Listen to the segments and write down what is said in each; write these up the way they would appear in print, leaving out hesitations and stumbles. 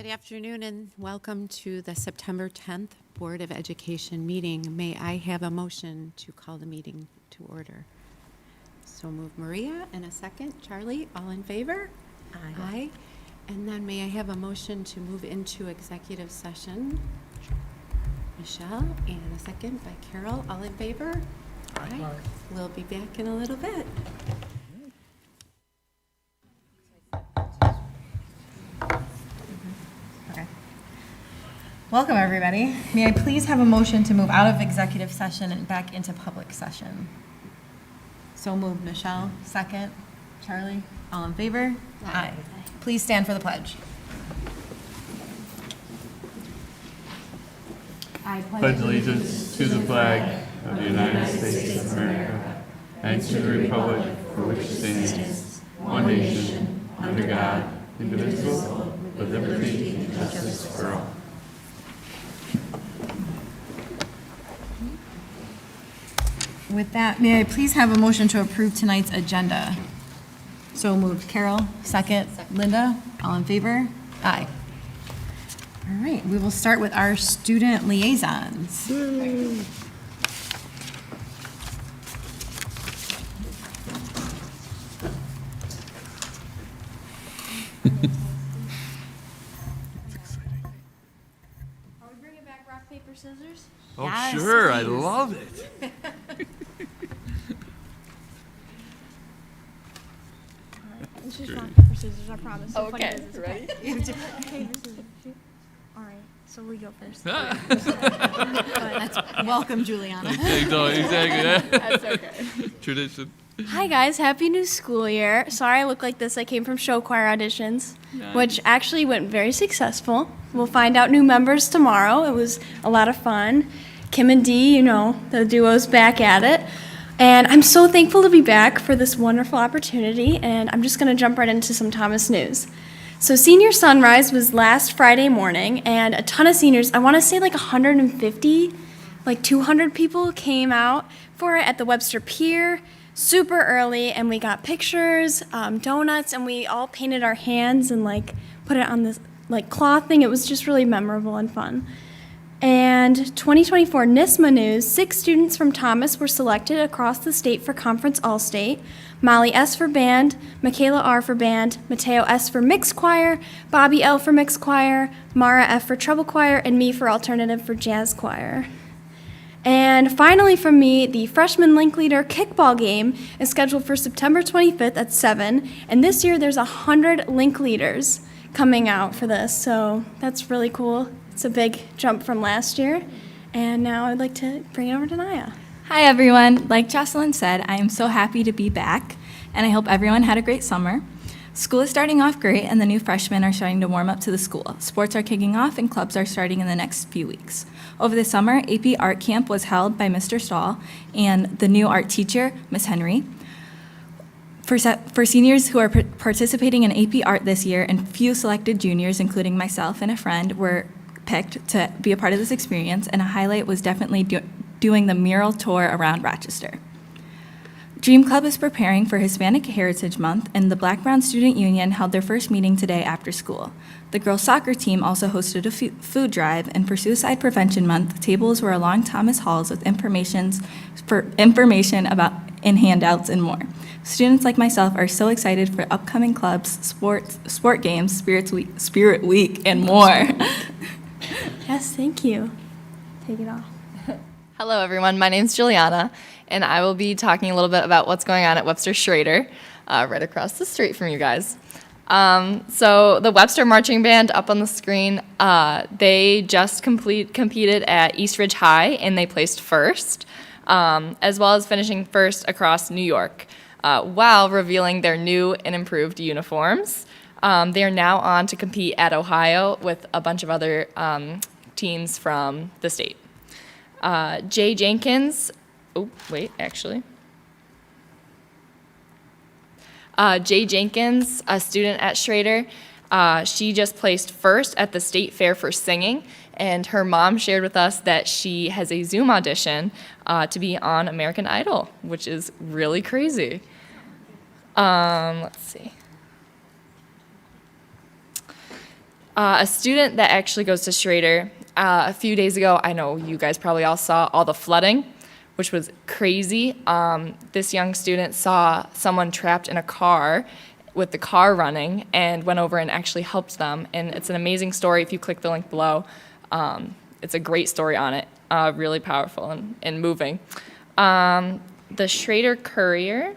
Good afternoon and welcome to the September 10th Board of Education meeting. May I have a motion to call the meeting to order? So move Maria, and a second. Charlie, all in favor? Aye. Aye. And then may I have a motion to move into executive session? Michele, and a second by Carole, all in favor? Aye. We'll be back in a little bit. Okay. Welcome, everybody. May I please have a motion to move out of executive session and back into public session? So moved, Michele. Second. Charlie, all in favor? Aye. Please stand for the pledge. I Pledge allegiance to the flag of the United States of America and to the republic for which it stands, one nation, under God, indivisible, with liberty and justice for all. With that, may I please have a motion to approve tonight's agenda? So moved. Carole, second. Linda, all in favor? Aye. All right, we will start with our student liaisons. Are we bringing back rock, paper, scissors? Oh, Yes, sure, I please. love it. It's just rock, paper, scissors, I promise. So funny Okay, business. ready? Paper, scissors, shoot. All right, so we go first. Welcome, Juliana. Exactly. That's okay. Tradition. Hi guys, happy new school year. Sorry I look like this. I came from show choir auditions, which actually went very successful. We'll find out new members tomorrow. It was a lot of fun. Kim and Dee, you know, the duo's back at it. And I'm so thankful to be back for this wonderful opportunity, and I'm just going to jump right into some Thomas news. So senior sunrise was last Friday morning, and a ton of seniors, I want to say like 150, like 200 people came out for it at the Webster Pier super early, and we got pictures, donuts, and we all painted our hands and like put it on this like cloth thing. It was just really memorable and fun. And 2024 NISMA news, 6 students from Thomas were selected across the state for Conference All-State. Molly S. for band, Michaela R. for band, Mateo S. for mixed choir, Bobby L. for mixed choir, Mara F. for treble choir, and me for alternative for jazz choir. And finally from me, the freshman link leader kickball game is scheduled for September 25th at 7, and this year there's 100 link leaders coming out for this, so that's really cool. It's a big jump from last year, and now I'd like to bring it over to Naya. Hi everyone. Like Jocelyn said, I am so happy to be back, and I hope everyone had a great summer. School is starting off great, and the new freshmen are starting to warm up to the school. Sports are kicking off, and clubs are starting in the next few weeks. Over the summer, AP Art Camp was held by Mr. Stahl and the new art teacher, Miss Henry. For seniors who are participating in AP Art this year, and few selected juniors, including myself and a friend, were picked to be a part of this experience, and a highlight was definitely doing the mural tour around Rochester. Dream Club is preparing for Hispanic Heritage Month, and the Black Brown Student Union held their first meeting today after school. The girls' soccer team also hosted a food drive, and for Suicide Prevention Month, tables were along Thomas Halls with information about and handouts and more. Students like myself are so excited for upcoming clubs, sport games, Spirit Week, and more. Yes, thank you. Take it off. Hello, everyone. My name's Juliana, and I will be talking a little bit about what's going on at Webster Schrader, right across the street from you guys. So the Webster Marching Band up on the screen, they just competed at East Ridge High, and they placed first, as well as finishing first across New York, while revealing their new and improved uniforms. They are now on to compete at Ohio with a bunch of other teams from the state. Jay Jenkins, Jay Jenkins, a student at Schrader, she just placed first at the state fair for singing, and her mom shared with us that she has a Zoom audition to be on American Idol, which is really crazy. Let's see. A student that actually goes to Schrader, a few days ago, I know you guys probably all saw all the flooding, which was crazy. This young student saw someone trapped in a car with the car running and went over and actually helped them. And it's an amazing story. If you click the link below, it's a great story on it, really powerful and moving. The Schrader Courier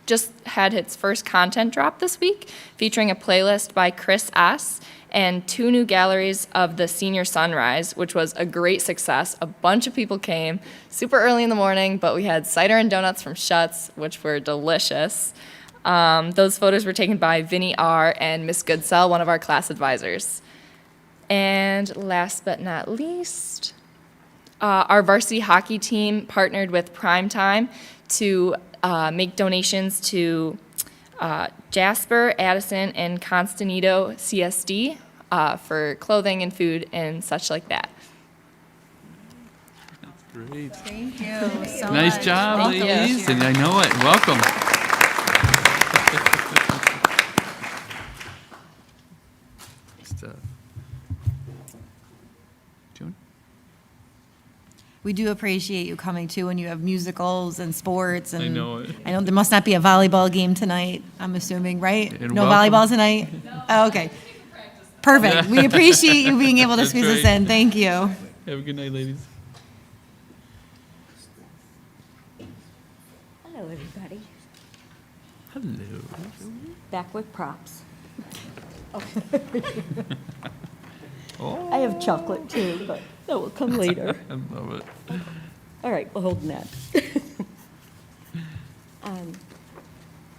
just had its first content drop this week, featuring a playlist by Chris S. and 2 new galleries of the Senior Sunrise, which was a great success. A bunch of people came super early in the morning, but we had cider and donuts from Shuts, which were delicious. Those photos were taken by Vinny R. and Miss Goodsell, one of our class advisors. And last but not least, our varsity hockey team partnered with Primetime to make donations to Jasper, Addison, and Constantino CSD for clothing and food and such like that. That's great. Thank you so Nice much. job, Thank you. ladies. And I know it. Welcome. Stuff. June? We do appreciate you coming too when you have musicals and sports and. I know it. I know there must not be a volleyball game tonight, I'm assuming, right? And No welcome. volleyball tonight? Oh, okay. Perfect. We appreciate you being able to That's squeeze us right. in. Thank you. Have a good night, ladies. Hello, everybody. Hello. Back with props. Oh, I have chocolate too, but that will come later. I love it. All right, we're holding that.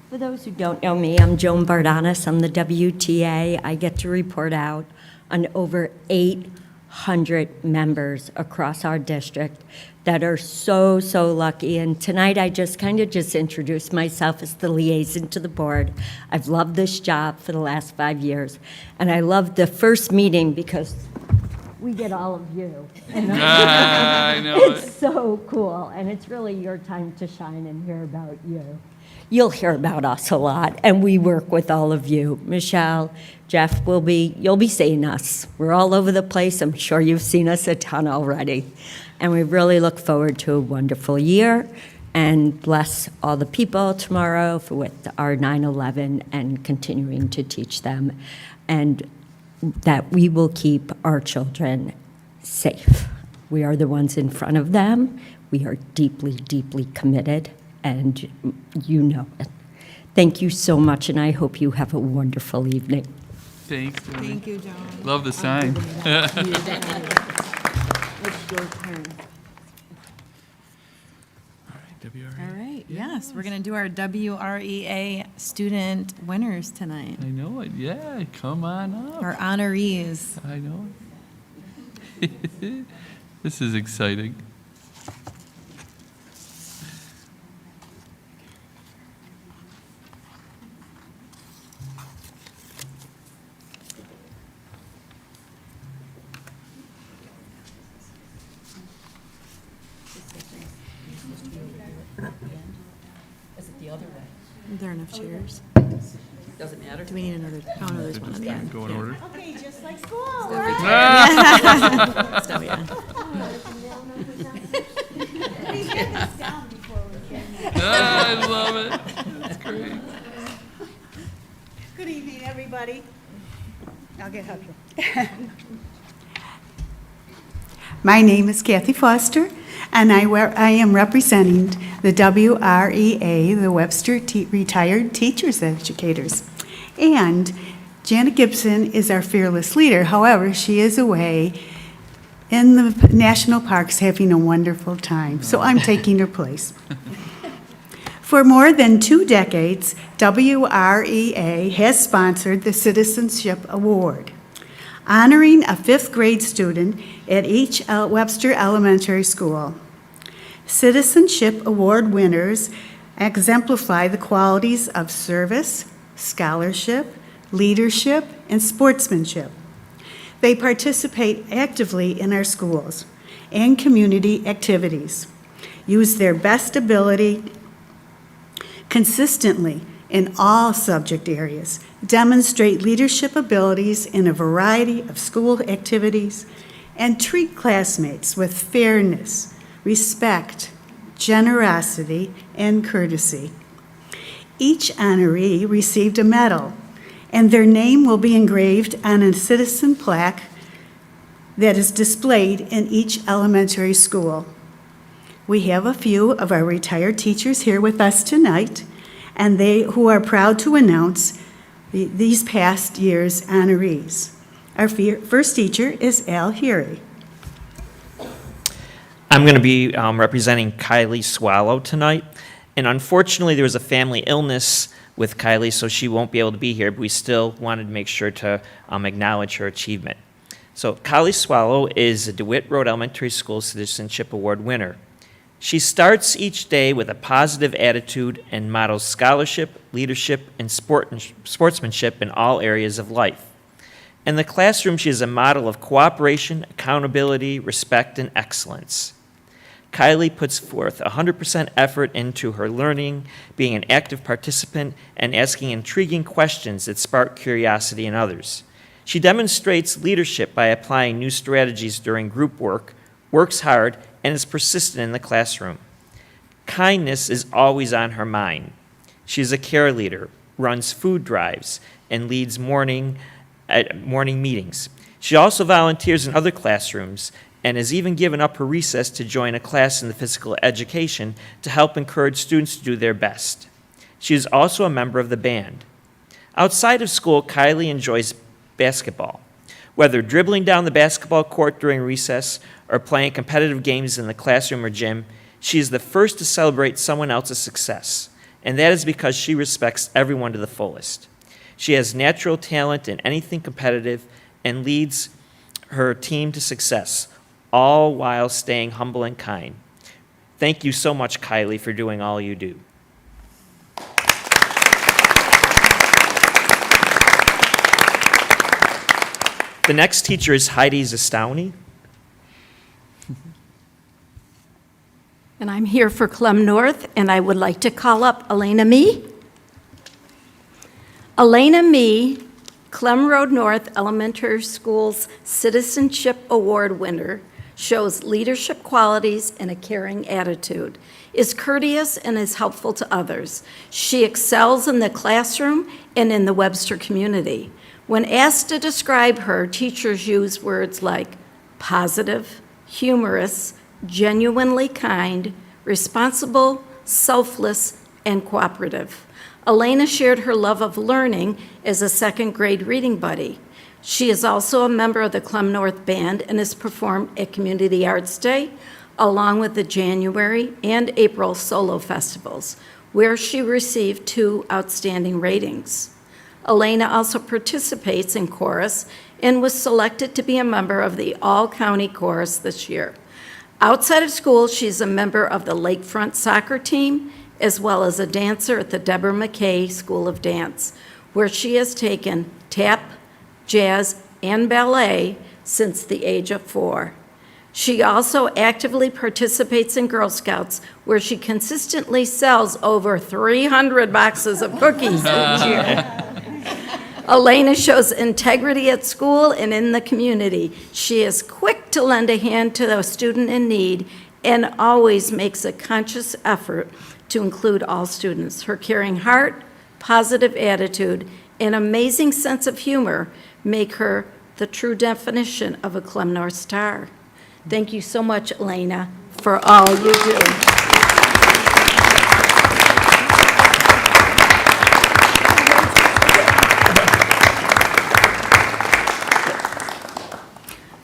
For those who don't know me, I'm Joan Barnabas. I'm the WTA. I get to report out on over 800 members across our district that are so, so lucky. And tonight I just introduced myself as the liaison to the board. I've loved this job for the last 5 years. And I loved the first meeting because we get all of you. And I know it's it. so cool, and it's really your time to shine and hear about you. You'll hear about us a lot, and we work with all of you. Michele, Jeff, you'll be seeing us. We're all over the place. I'm sure you've seen us a ton already. And we really look forward to a wonderful year, and bless all the people tomorrow with our 9/11 and continuing to teach them, and that we will keep our children safe. We are the ones in front of them. We are deeply, deeply committed, and you know it. Thank you so much, and I hope you have a wonderful evening. Thanks. Julie. Thank you, Joan. Love the sign. It's your turn. WRA. All right, yes, we're going to do our WREA student winners tonight, I know it. Yeah, come on up. our honorees. I know it. This is exciting. Are there enough chairs? Doesn't matter. Do we need another? Oh, no, there's one on the end. Go in order. Okay, just like school. So, yeah. I love it. That's great. Good evening, everybody. I'll get help you. My name is Kathy Foster, and I am representing the WREA, the Webster Retired Teachers Educators. And Janet Gibson is our fearless leader. However, she is away in the national parks having a wonderful time, so I'm taking her place. For more than 2 decades, WREA has sponsored the Citizenship Award, honoring a 5th grade student at each Webster Elementary School. Citizenship Award winners exemplify the qualities of service, scholarship, leadership, and sportsmanship. They participate actively in our schools and community activities, use their best ability consistently in all subject areas, demonstrate leadership abilities in a variety of school activities, and treat classmates with fairness, respect, generosity, and courtesy. Each honoree received a medal, and their name will be engraved on a citizen plaque that is displayed in each elementary school. We have a few of our retired teachers here with us tonight, and who are proud to announce these past year's honorees. Our first teacher is Al Heary. I'm going to be representing Kylie Swallow tonight, and unfortunately there was a family illness with Kylie, so she won't be able to be here, but we still wanted to make sure to acknowledge her achievement. So Kylie Swallow is a DeWitt Road Elementary School Citizenship Award winner. She starts each day with a positive attitude and models scholarship, leadership, and sportsmanship in all areas of life. In the classroom, she is a model of cooperation, accountability, respect, and excellence. Kylie puts forth 100% effort into her learning, being an active participant, and asking intriguing questions that spark curiosity in others. She demonstrates leadership by applying new strategies during group work, works hard, and is persistent in the classroom. Kindness is always on her mind. She is a care leader, runs food drives, and leads morning meetings. She also volunteers in other classrooms and has even given up her recess to join a class in the physical education to help encourage students to do their best. She is also a member of the band. Outside of school, Kylie enjoys basketball. Whether dribbling down the basketball court during recess or playing competitive games in the classroom or gym, she is the first to celebrate someone else's success, and that is because she respects everyone to the fullest. She has natural talent in anything competitive and leads her team to success, all while staying humble and kind. Thank you so much, Kylie, for doing all you do. The next teacher is Heidi Zastowny. And I'm here for Clem North, and I would like to call up Elena Mee. Elena Mee, Clem Road North Elementary School's Citizenship Award winner, shows leadership qualities and a caring attitude, is courteous, and is helpful to others. She excels in the classroom and in the Webster community. When asked to describe her, teachers use words like positive, humorous, genuinely kind, responsible, selfless, and cooperative. Elena shared her love of learning as a second-grade reading buddy. She is also a member of the Clem North Band and has performed at Community Arts Day, along with the January and April solo festivals, where she received 2 outstanding ratings. Elena also participates in chorus and was selected to be a member of the All-County Chorus this year. Outside of school, she's a member of the Lakefront soccer team, as well as a dancer at the Deborah McKay School of Dance, where she has taken tap, jazz, and ballet since the age of 4. She also actively participates in Girl Scouts, where she consistently sells over 300 boxes of cookies each year. Elena shows integrity at school and in the community. She is quick to lend a hand to a student in need and always makes a conscious effort to include all students. Her caring heart, positive attitude, and amazing sense of humor make her the true definition of a Clem North star. Thank you so much, Elena, for all you do.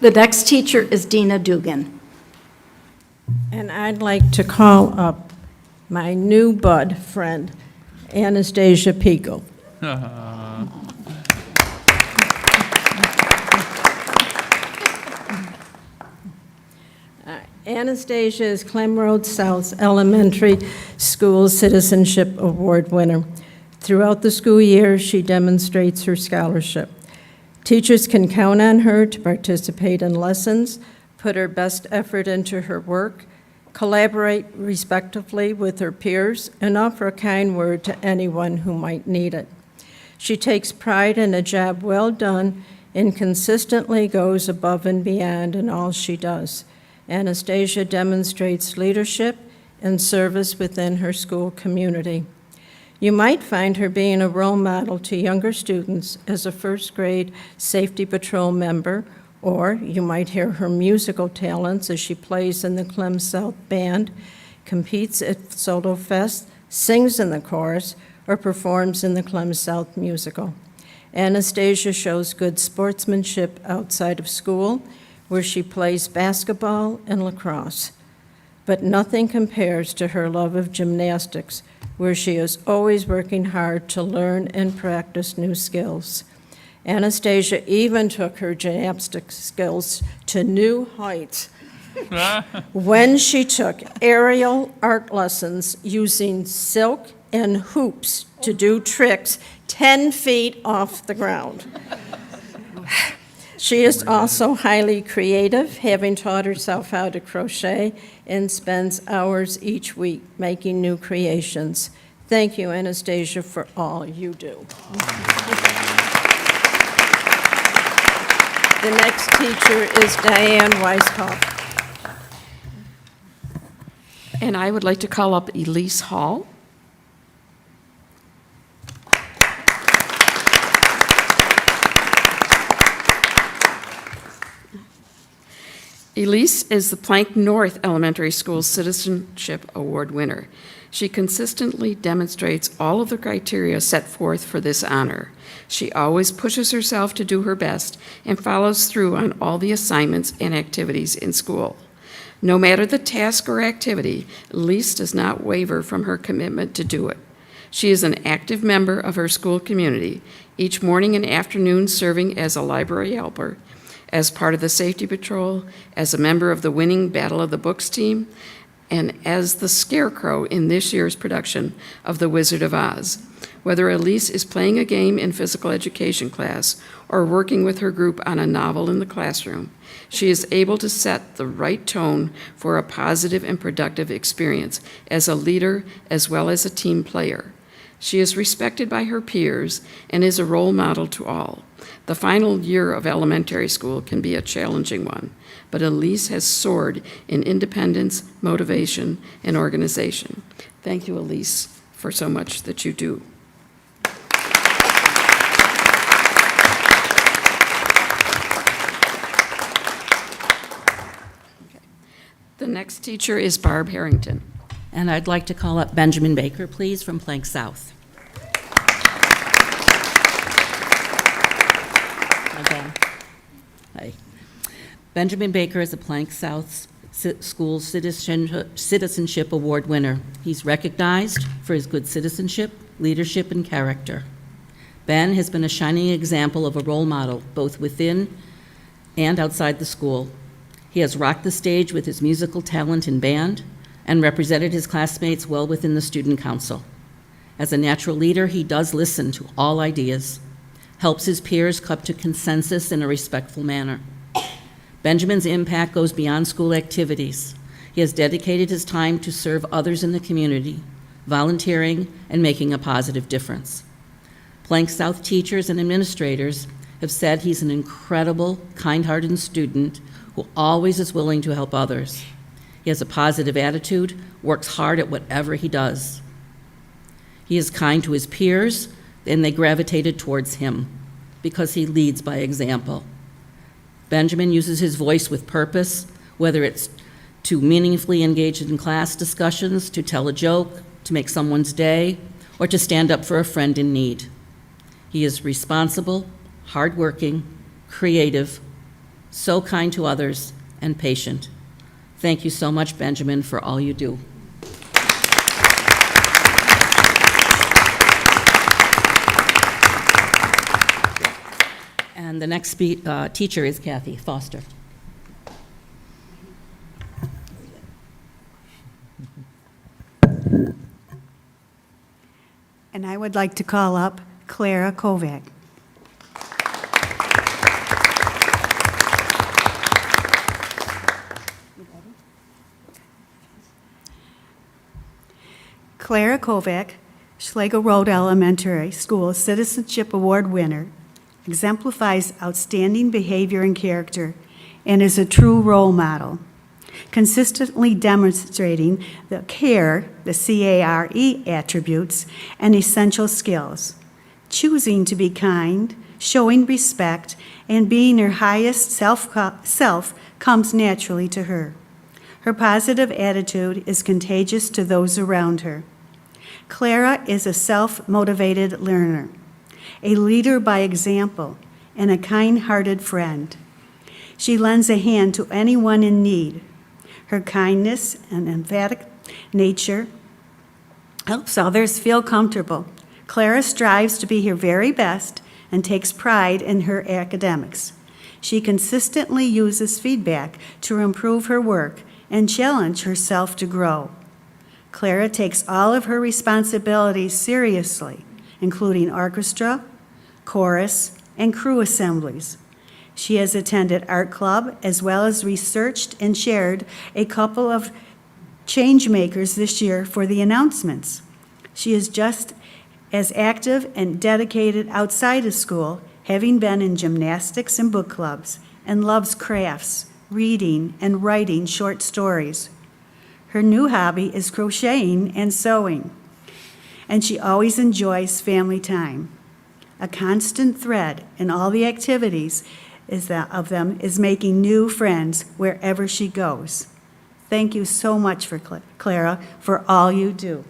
The next teacher is Dina Dugan. And I'd like to call up my new bud friend, Anastasia Pico. Anastasia is Clem Road South Elementary School Citizenship Award winner. Throughout the school year, she demonstrates her scholarship. Teachers can count on her to participate in lessons, put her best effort into her work, collaborate respectively with her peers, and offer a kind word to anyone who might need it. She takes pride in a job well done and consistently goes above and beyond in all she does. Anastasia demonstrates leadership and service within her school community. You might find her being a role model to younger students as a first grade safety patrol member, or you might hear her musical talents as she plays in the Clem South Band, competes at Solo Fest, sings in the chorus, or performs in the Clem South musical. Anastasia shows good sportsmanship outside of school, where she plays basketball and lacrosse. But nothing compares to her love of gymnastics, where she is always working hard to learn and practice new skills. Anastasia even took her gymnastics skills to new heights when she took aerial art lessons using silk and hoops to do tricks 10 feet off the ground. She is also highly creative, having taught herself how to crochet, and spends hours each week making new creations. Thank you, Anastasia, for all you do. The next teacher is Diane Weisskopf. And I would like to call up Elise Hall. Elise is the Plank North Elementary School Citizenship Award winner. She consistently demonstrates all of the criteria set forth for this honor. She always pushes herself to do her best and follows through on all the assignments and activities in school. No matter the task or activity, Elise does not waver from her commitment to do it. She is an active member of her school community, each morning and afternoon serving as a library helper, as part of the safety patrol, as a member of the winning Battle of the Books team, and as the Scarecrow in this year's production of The Wizard of Oz. Whether Elise is playing a game in physical education class or working with her group on a novel in the classroom, she is able to set the right tone for a positive and productive experience as a leader as well as a team player. She is respected by her peers and is a role model to all. The final year of elementary school can be a challenging one, but Elise has soared in independence, motivation, and organization. Thank you, Elise, for so much that you do. The next teacher is Barb Harrington. And I'd like to call up Benjamin Baker, please, from Plank South. Hi. Benjamin Baker is a Plank South School Citizenship Award winner. He's recognized for his good citizenship, leadership, and character. Ben has been a shining example of a role model, both within and outside the school. He has rocked the stage with his musical talent in band and represented his classmates well within the student council. As a natural leader, he does listen to all ideas, helps his peers come to consensus in a respectful manner. Benjamin's impact goes beyond school activities. He has dedicated his time to serve others in the community, volunteering and making a positive difference. Plank South teachers and administrators have said he's an incredible, kind-hearted student who always is willing to help others. He has a positive attitude, works hard at whatever he does. He is kind to his peers, and they gravitated towards him because he leads by example. Benjamin uses his voice with purpose, whether it's to meaningfully engage in class discussions, to tell a joke, to make someone's day, or to stand up for a friend in need. He is responsible, hardworking, creative, so kind to others, and patient. Thank you so much, Benjamin, for all you do. And the next teacher is Kathy Foster. And I would like to call up Clara Kovac. Clara Kovac, Schlegel Road Elementary School Citizenship Award winner, exemplifies outstanding behavior and character, and is a true role model, consistently demonstrating the care, the CARE attributes, and essential skills, choosing to be kind, showing respect, and being her highest self comes naturally to her. Her positive attitude is contagious to those around her. Clara is a self-motivated learner, a leader by example, and a kind-hearted friend. She lends a hand to anyone in need. Her kindness and emphatic nature helps others feel comfortable. Clara strives to be her very best and takes pride in her academics. She consistently uses feedback to improve her work and challenge herself to grow. Clara takes all of her responsibilities seriously, including orchestra, chorus, and crew assemblies. She has attended art club as well as researched and shared a couple of change makers this year for the announcements. She is just as active and dedicated outside of school, having been in gymnastics and book clubs, and loves crafts, reading, and writing short stories. Her new hobby is crocheting and sewing, and she always enjoys family time. A constant thread in all the activities is making new friends wherever she goes. Thank you so much for Clara for all you do.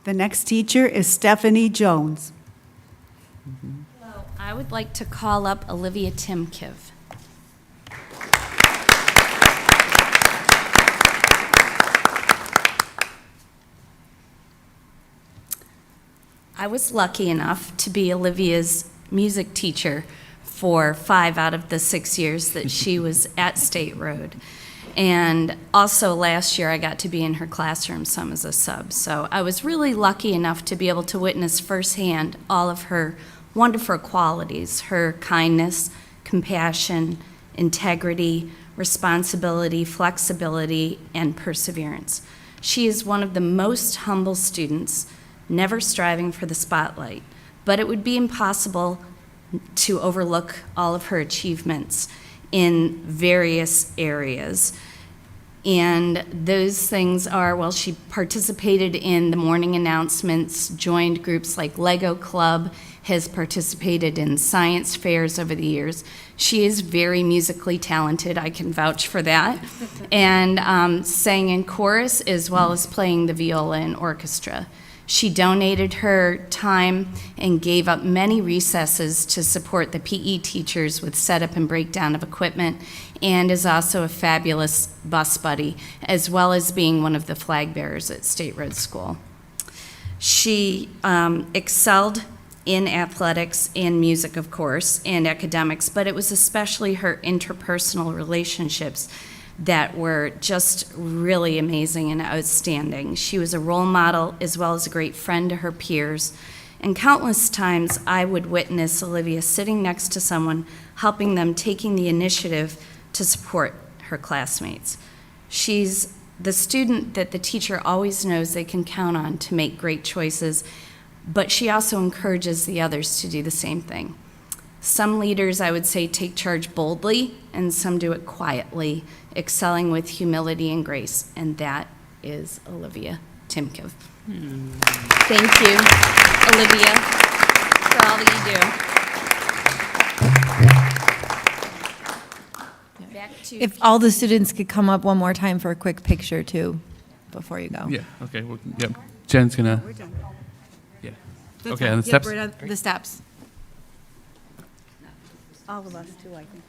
The next teacher is Stephanie Jones. Hello, I would like to call up Olivia Timkiv. I was lucky enough to be Olivia's music teacher for 5 out of the 6 years that she was at State Road. And also last year I got to be in her classroom some as a sub. So I was really lucky enough to be able to witness firsthand all of her wonderful qualities, her kindness, compassion, integrity, responsibility, flexibility, and perseverance. She is one of the most humble students, never striving for the spotlight, but it would be impossible to overlook all of her achievements in various areas. And those things are, well, she participated in the morning announcements, joined groups like Lego Club, has participated in science fairs over the years. She is very musically talented, I can vouch for that, and sang in chorus as well as playing the viola in orchestra. She donated her time and gave up many recesses to support the PE teachers with setup and breakdown of equipment, and is also a fabulous bus buddy, as well as being one of the flag bearers at State Road School. She excelled in athletics and music, of course, and academics, but it was especially her interpersonal relationships that were just really amazing and outstanding. She was a role model as well as a great friend to her peers. And countless times I would witness Olivia sitting next to someone, helping them, taking the initiative to support her classmates. She's the student that the teacher always knows they can count on to make great choices, but she also encourages the others to do the same thing. Some leaders, I would say, take charge boldly, and some do it quietly, excelling with humility and grace, and that is Olivia Timkiv. Thank you, Olivia, for all that you do. Back to If all the students could come up one more time for a quick picture, too, before you go. Yeah, okay, well, yep. Jen's gonna, yeah. Okay, on the steps? Right on the steps. All of us, too, I think.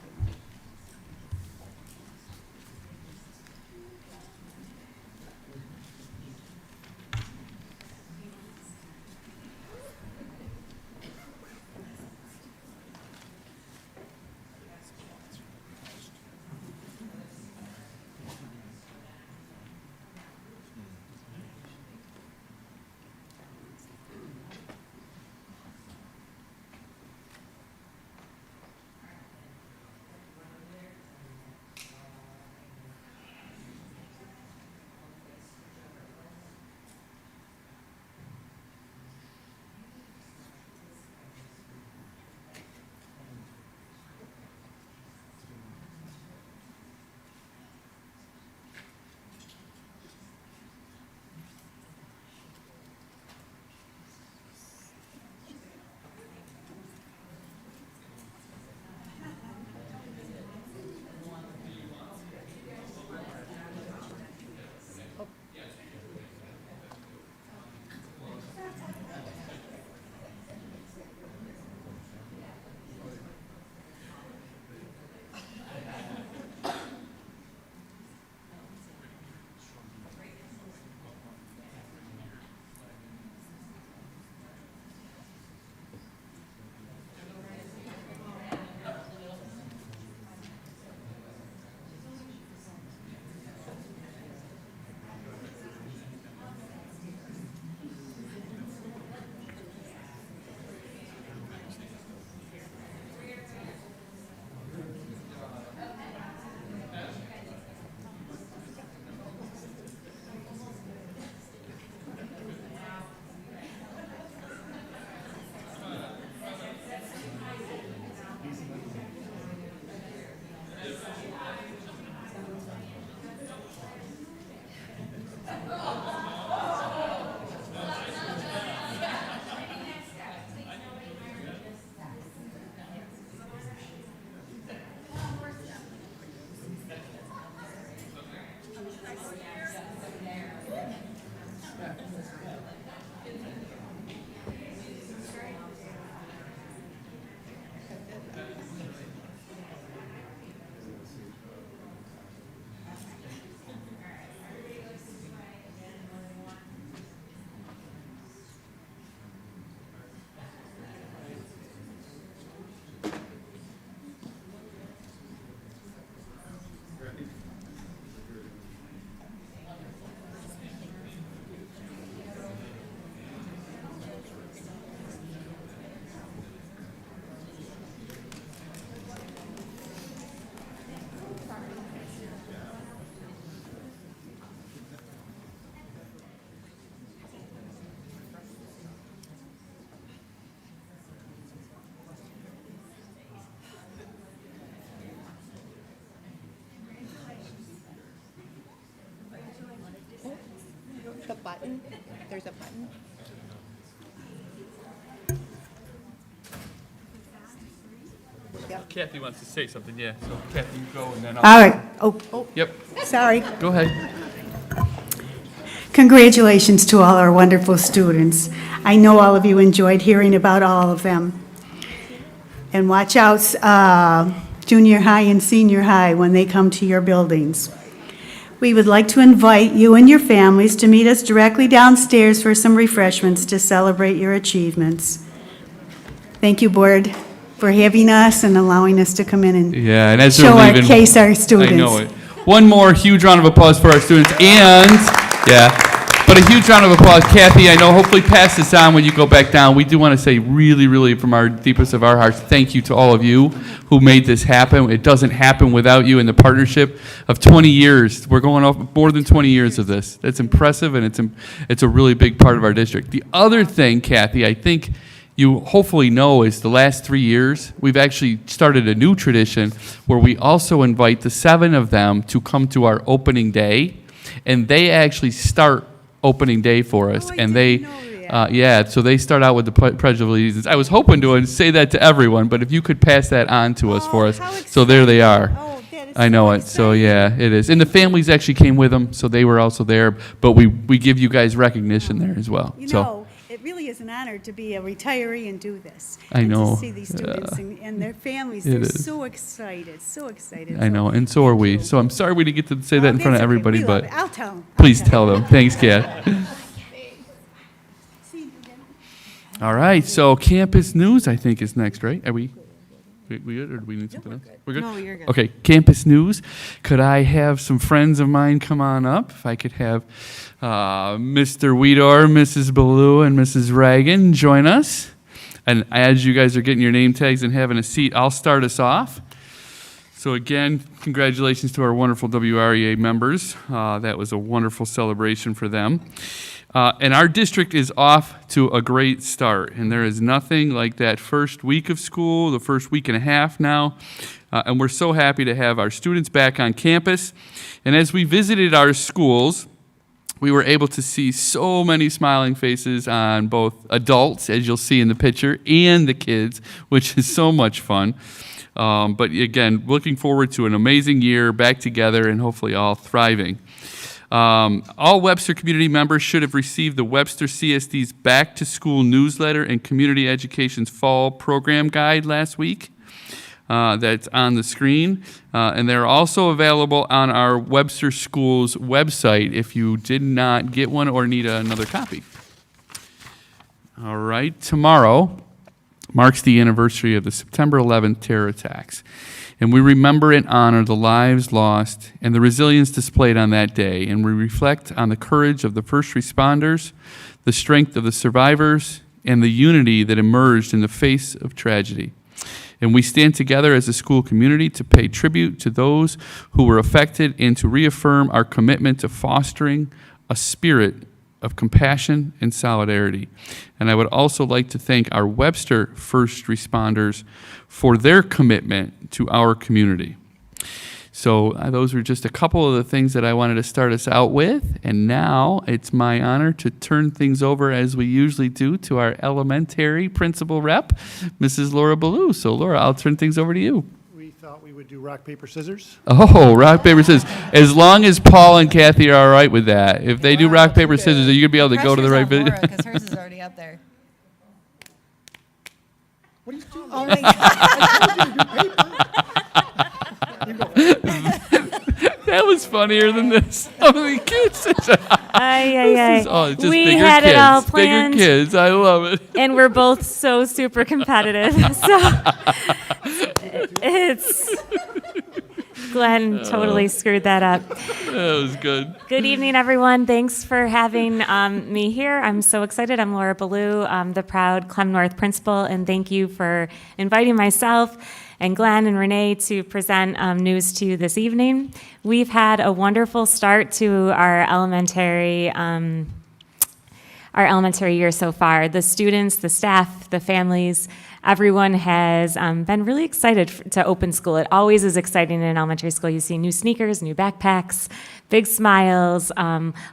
button. There's a button. Kathy wants to say something, yeah. So Kathy, you go and then All right. Oh, Yep, sorry. go ahead. Congratulations to all our wonderful students. I know all of you enjoyed hearing about all of them. And watch out, junior high and senior high, when they come to your buildings. We would like to invite you and your families to meet us directly downstairs for some refreshments to celebrate your achievements. Thank you, Board, for having us and allowing us to come in and Yeah, and as show they're our leaving, case our students. I know it. One more huge round of applause for our students, and but a huge round of applause, Kathy. I know. Hopefully, pass this on when you go back down. We do want to say, really, really, from our deepest of our hearts, thank you to all of you who made this happen. It doesn't happen without you and the partnership of 20 years. We're going off more than 20 years of this. That's impressive, and it's a really big part of our district. The other thing, Kathy, I think you hopefully know is the last 3 years, we've actually started a new tradition where we also invite the 7 of them to come to our opening day, and they actually start opening day for us. And they, so they start out with the Pledge of Allegiance. I was hoping to say that to everyone, but if you could pass that on to us for us. So there they are. I know it. So yeah, it is. And the families actually came with them, so they were also there, but we give you guys recognition there as well. You So. know, it really is an honor to be a retiree and do this. I know. And to see these students and their families, It they're is. so excited, so excited. I know, and so are we. So I'm sorry we didn't get to say that in front of everybody, but I'll tell them. please tell them. Thanks, Kat. All right, so campus news, I think, is next, right? Are we good, or do we need something else? We're good? No, you're good. Okay, campus news. Could I have some friends of mine come on up? If I could have Mr. Weedor, Mrs. Ballou, and Mrs. Reagan join us. And as you guys are getting your name tags and having a seat, I'll start us off. So again, congratulations to our wonderful WREA members. That was a wonderful celebration for them. And our district is off to a great start. And there is nothing like that first week of school, the first week and a half now. And we're so happy to have our students back on campus. And as we visited our schools, we were able to see so many smiling faces on both adults, as you'll see in the picture, and the kids, which is so much fun. But again, looking forward to an amazing year back together and hopefully all thriving. All Webster community members should have received the Webster CSD's Back to School newsletter and Community Education's Fall Program Guide last week. That's on the screen. And they're also available on our Webster Schools website if you did not get one or need another copy. All right, tomorrow marks the anniversary of the September 11th terror attacks. And we remember and honor the lives lost and the resilience displayed on that day. And we reflect on the courage of the first responders, the strength of the survivors, and the unity that emerged in the face of tragedy. And we stand together as a school community to pay tribute to those who were affected and to reaffirm our commitment to fostering a spirit of compassion and solidarity. And I would also like to thank our Webster first responders for their commitment to our community. So those were just a couple of the things that I wanted to start us out with. And now it's my honor to turn things over, as we usually do, to our elementary principal rep, Mrs. Laura Ballou. So Laura, I'll turn things over to you. We thought we would do rock, paper, scissors. Oh, rock, paper, scissors. As long as Paul and Kathy are all right with that. If they do rock, paper, scissors, are you going to be able to go to the right video? Because hers is already up there. What are you doing? Oh my God. That was funnier than this. Oh, the kids. This is just We bigger had kids. it all planned. Bigger kids. I love it. And we're both so super competitive. So it's Glenn totally screwed that up. That was good. Good evening, everyone. Thanks for having me here. I'm so excited. I'm Laura Ballou. I'm the proud Clem North principal, and thank you for inviting myself and Glenn and Renee to present news to you this evening. We've had a wonderful start to our elementary year so far. The students, the staff, the families everyone has been really excited to open school. It always is exciting in elementary school. You see new sneakers, new backpacks, big smiles,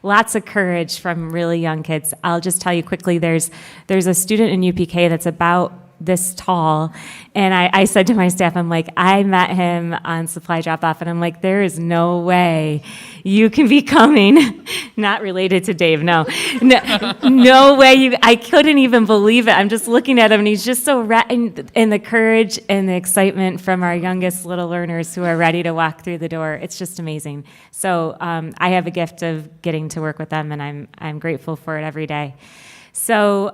lots of courage from really young kids. I'll just tell you quickly, there's a student in UPK that's about this tall, and I said to my staff, I'm like, I met him on supply drop-off, and I'm like, there is no way you can be coming, not related to Dave, no way, I couldn't even believe it. I'm just looking at him, and he's just so and the courage and the excitement from our youngest little learners who are ready to walk through the door, it's just amazing. So I have a gift of getting to work with them, and I'm grateful for it every day. So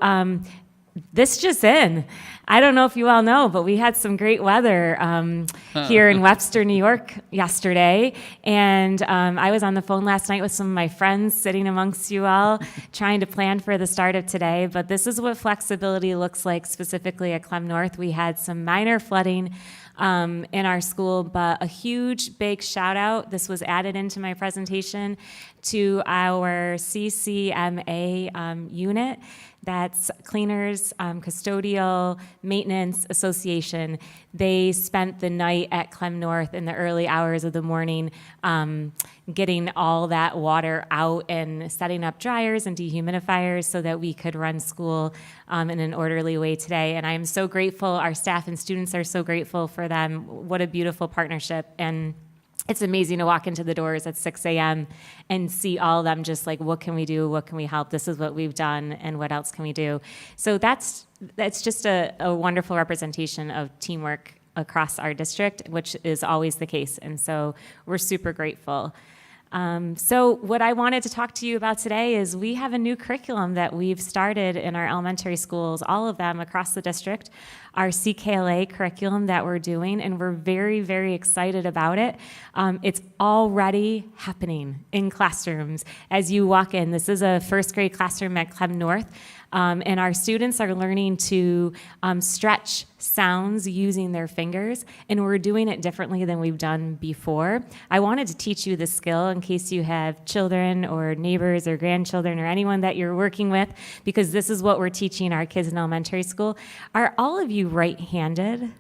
this just in. I don't know if you all know, but we had some great weather here in Webster, New York yesterday. And I was on the phone last night with some of my friends sitting amongst you all trying to plan for the start of today. But this is what flexibility looks like specifically at Clem North. We had some minor flooding in our school, but a huge, big shout out. This was added into my presentation to our CCMA unit. That's Cleaners, Custodial, Maintenance Association. They spent the night at Clem North in the early hours of the morning getting all that water out and setting up dryers and dehumidifiers so that we could run school in an orderly way today. And I'm so grateful. Our staff and students are so grateful for them. What a beautiful partnership. And it's amazing to walk into the doors at 6 a.m. and see all of them just like, what can we do? What can we help? This is what we've done, and what else can we do? So that's just a wonderful representation of teamwork across our district, which is always the case. And so we're super grateful. So what I wanted to talk to you about today is we have a new curriculum that we've started in our elementary schools, all of them across the district, our CKLA curriculum that we're doing, and we're very, very excited about it. It's already happening in classrooms as you walk in. This is a first grade classroom at Clem North. And our students are learning to stretch sounds using their fingers, and we're doing it differently than we've done before. I wanted to teach you this skill in case you have children or neighbors or grandchildren or anyone that you're working with, because this is what we're teaching our kids in elementary school. Are all of you right-handed?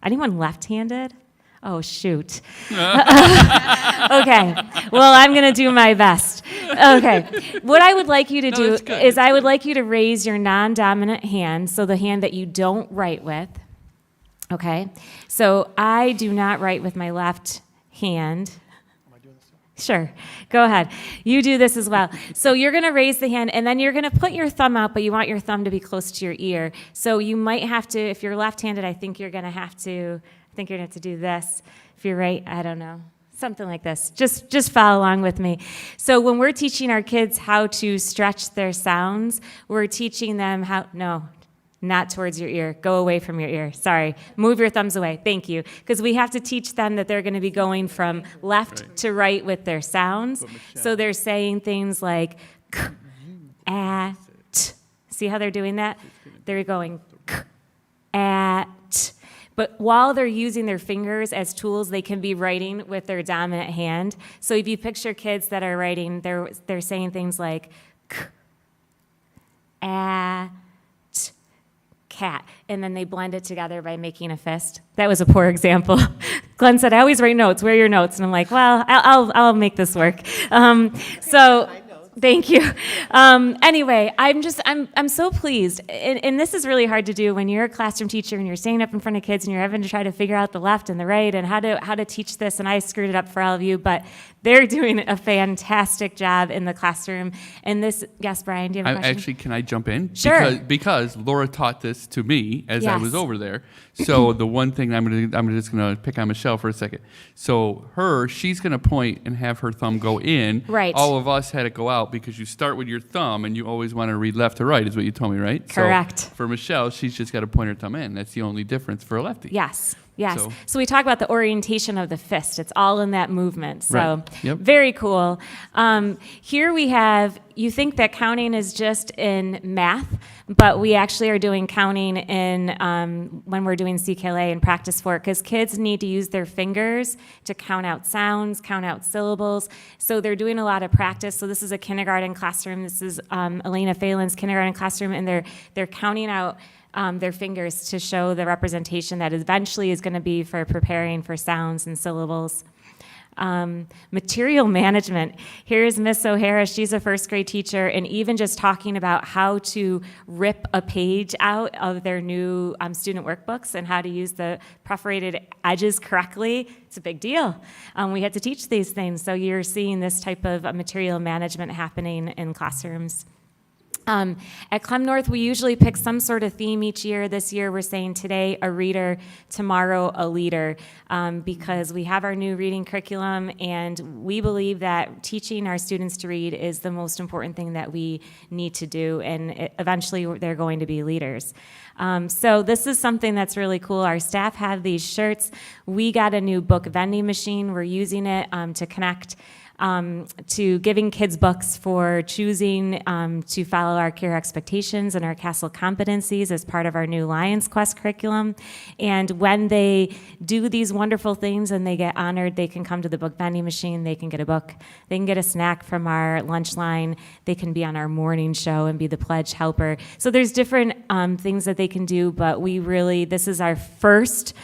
Anyone left-handed? Oh, shoot. Okay. Well, I'm going to do my best. Okay. What I would like you to do is I would like you to raise your non-dominant hand, so the hand that you don't write with. Okay? So I do not write with my left hand. Am I doing this? Sure. Go ahead. You do this as well. So you're going to raise the hand, and then you're going to put your thumb out, but you want your thumb to be close to your ear. So you might have to, if you're left-handed, I think you're going to have to do this. If you're right, I don't know. Something like this. Just follow along with me. So when we're teaching our kids how to stretch their sounds, we're teaching them how, no, not towards your ear. Go away from your ear. Sorry. Move your thumbs away. Thank you. Because we have to teach them that they're going to be going from left to right with their sounds. So they're saying things like k, at. See how they're doing that? They're going k, at. But while they're using their fingers as tools, they can be writing with their dominant hand. So if you picture kids that are writing, they're saying things like k, at, cat, and then they blend it together by making a fist. That was a poor example. Glenn said, I always write notes. Where are your notes? And I'm like, well, I'll make this work. Thank you. Anyway, I'm so pleased, and this is really hard to do when you're a classroom teacher and you're standing up in front of kids and you're having to try to figure out the left and the right and how to teach this. And I screwed it up for all of you, but they're doing a fantastic job in the classroom. And this, yes, Brian, do you have a question? Actually, can I jump in? Sure. Because Laura taught this to me as I was Yes. over there. So the one thing I'm just gonna pick on Michele for a second. So she's gonna point and have her thumb go in. Right. All of us had to go out because you start with your thumb and you always want to read left to right, is what you told me, right? Correct. So for Michele, she's just got to point her thumb in. That's the only difference for a lefty. Yes. So- So we talk about the orientation of the fist. It's all in that movement. So Right. Yep. very cool. Here we have, you think that counting is just in math, but we actually are doing counting in when we're doing CKLA and practice for it, because kids need to use their fingers to count out sounds, count out syllables. So they're doing a lot of practice. So this is a kindergarten classroom. This is Elena Phelan's kindergarten classroom, and they're counting out their fingers to show the representation that eventually is going to be for preparing for sounds and syllables. Material management. Here's Miss O'Hara. She's a first grade teacher, and even just talking about how to rip a page out of their new student workbooks and how to use the perforated edges correctly, it's a big deal. We had to teach these things, so you're seeing this type of material management happening in classrooms. At Clem North, we usually pick some sort of theme each year. This year, we're saying today a reader, tomorrow a leader, because we have our new reading curriculum, and we believe that teaching our students to read is the most important thing that we need to do, and eventually they're going to be leaders. So this is something that's really cool. Our staff have these shirts. We got a new book vending machine. We're using it to connect to giving kids books for choosing to follow our CARE expectations and our CASTLE competencies as part of our new Lions Quest curriculum. And when they do these wonderful things and they get honored, they can come to the book vending machine, they can get a book, they can get a snack from our lunch line, they can be on our morning show and be the pledge helper. So there's different things that they can do, but this is our first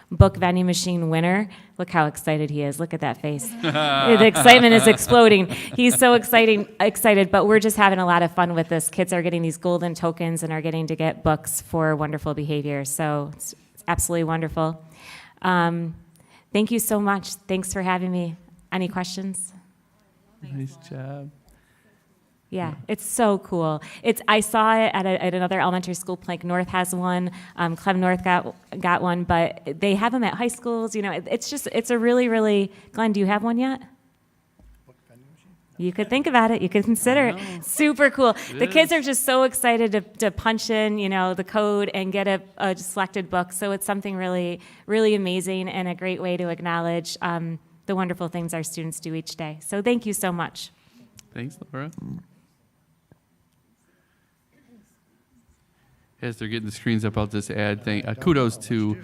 book vending machine winner. Look how excited he is. Look at that face. The excitement is exploding. He's so excited, but we're just having a lot of fun with this. Kids are getting these golden tokens and are getting to get books for wonderful behavior. So it's absolutely wonderful. Thank you so much. Thanks for having me. Any questions? Nice job. Yeah, it's so cool. I saw it at another elementary school. Plank North has one. Clem North got one, but they have them at high schools. You know, it's a really, really. Glenn, do you have one yet? You could think about it. You could consider it. Super cool. The kids are just so excited to punch in, the code and get a selected book. So it's something really, really amazing and a great way to acknowledge the wonderful things our students do each day. So thank you so much. Thanks, Laura. As they're getting the screens up, I'll just add kudos to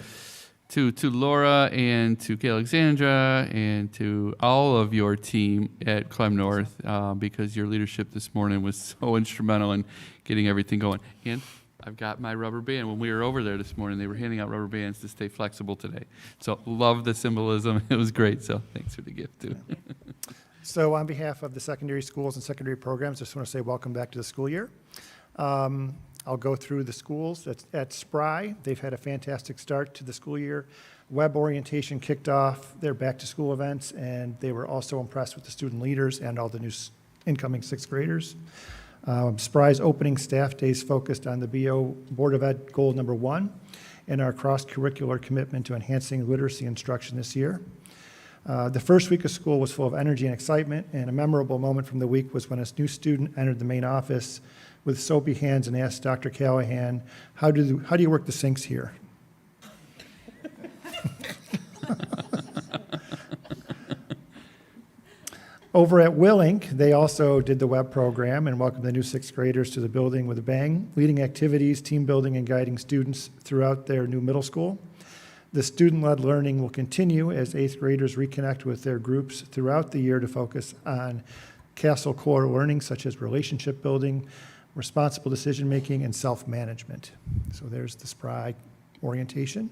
Laura and to Alexandra and to all of your team at Clem North because your leadership this morning was so instrumental in getting everything going. And I've got my rubber band. When we were over there this morning, they were handing out rubber bands to stay flexible today. So love the symbolism. It was great. So thanks for the gift, too. So on behalf of the secondary schools and secondary programs, I just want to say welcome back to the school year. I'll go through the schools. At Spry, they've had a fantastic start to the school year. Web orientation kicked off their back-to-school events, and they were also impressed with the student leaders and all the new incoming sixth graders. Spry's opening staff days focused on the BO Board of Ed goal number 1 and our cross-curricular commitment to enhancing literacy instruction this year. The first week of school was full of energy and excitement, and a memorable moment from the week was when a new student entered the main office with soapy hands and asked Dr. Callahan, how do you work the sinks here? Over at Willink, they also did the web program and welcomed the new sixth graders to the building with a bang, leading activities, team building, and guiding students throughout their new middle school. The student-led learning will continue as eighth graders reconnect with their groups throughout the year to focus on CASTLE core learning such as relationship building, responsible decision-making, and self-management. So there's the Spry orientation.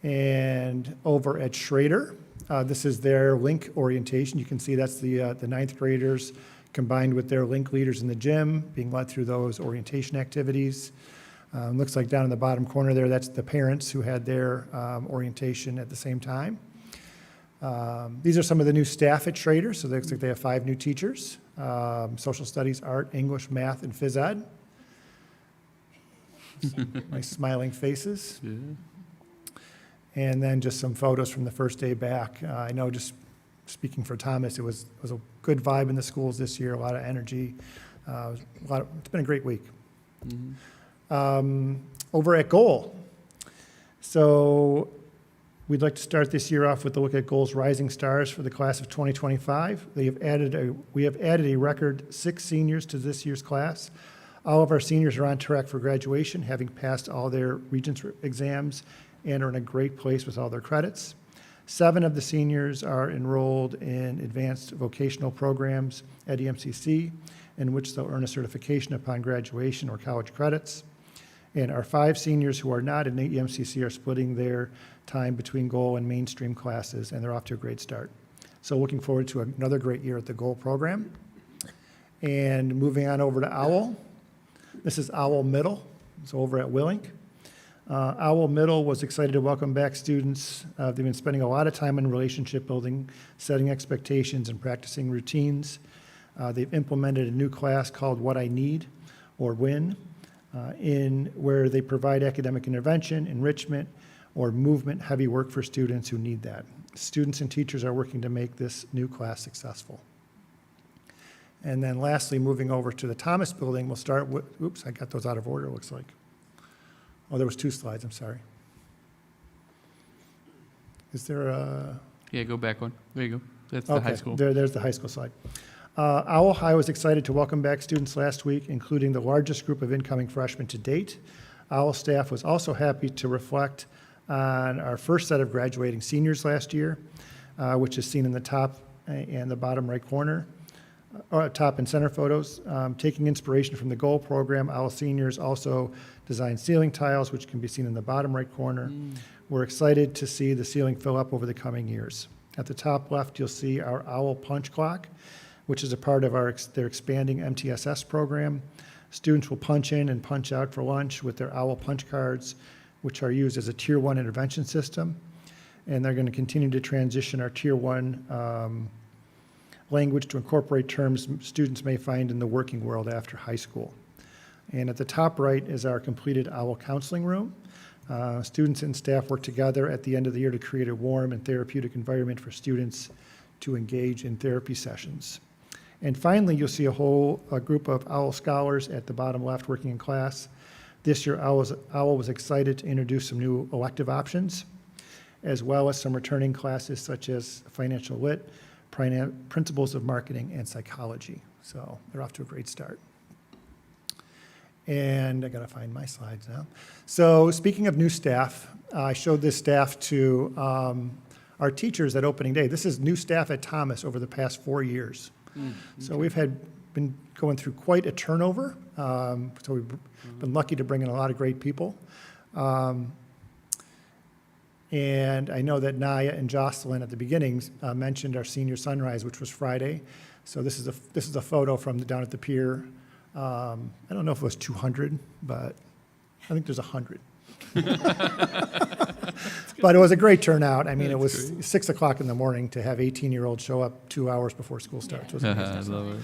And over at Schrader, this is their Link orientation. You can see that's the ninth graders combined with their Link leaders in the gym being led through those orientation activities. Looks like down in the bottom corner there, that's the parents who had their orientation at the same time. These are some of the new staff at Schrader. So it looks like they have 5 new teachers, social studies, art, English, math, and phys ed. Nice smiling faces. Yeah. And then just some photos from the first day back. I know, just speaking for Thomas, it was a good vibe in the schools this year, a lot of energy. It's been a great week. Mm-hmm. Over at Goal. So we'd like to start this year off with a look at Goal's Rising Stars for the class of 2025. We have added a record 6 seniors to this year's class. All of our seniors are on track for graduation, having passed all their Regents exams and are in a great place with all their credits. 7 of the seniors are enrolled in advanced vocational programs at EMCC, in which they'll earn a certification upon graduation or college credits. And our 5 seniors who are not in EMCC are splitting their time between goal and mainstream classes, and they're off to a great start. So looking forward to another great year at the goal program. And moving on over to OWL. This is OWL Middle. It's over at Willink. OWL Middle was excited to welcome back students. They've been spending a lot of time in relationship building, setting expectations, and practicing routines. They've implemented a new class called What I Need, or WIN, in where they provide academic intervention, enrichment, or movement-heavy work for students who need that. Students and teachers are working to make this new class successful. And then lastly, moving over to the Thomas building, we'll start with, oops, I got those out of order, it looks like. Oh, there was 2 slides, I'm sorry. Is there a? Yeah, go back one. There you go. That's the high school. There's the high school slide. Owl High was excited to welcome back students last week, including the largest group of incoming freshmen to date. Owl staff was also happy to reflect on our first set of graduating seniors last year, which is seen in the top and the bottom right corner, or top and center photos. Taking inspiration from the goal program, Owl seniors also designed ceiling tiles, which can be seen in the bottom right corner. We're excited to see the ceiling fill up over the coming years. At the top left, you'll see our Owl punch clock, which is a part of their expanding MTSS program. Students will punch in and punch out for lunch with their Owl punch cards, which are used as a Tier 1 intervention system. And they're going to continue to transition our Tier 1 language to incorporate terms students may find in the working world after high school. And at the top right is our completed Owl counseling room. Students and staff work together at the end of the year to create a warm and therapeutic environment for students to engage in therapy sessions. And finally, you'll see a group of Owl scholars at the bottom left working in class. This year, Owl was excited to introduce some new elective options, as well as some returning classes such as financial lit, principles of marketing, and psychology. So they're off to a great start. And I gotta find my slides now. So speaking of new staff, I showed this staff to our teachers at opening day. This is new staff at Thomas over the past 4 years. So we've been going through quite a turnover. So we've been lucky to bring in a lot of great people. And I know that Naya and Jocelyn at the beginning mentioned our senior sunrise, which was Friday. So this is a photo from down at the pier. I don't know if it was 200, but I think there's 100. But it was a great turnout. I mean, it was 6 o'clock in the morning to have 18-year-olds show up 2 hours before school starts. It was amazing. I love it.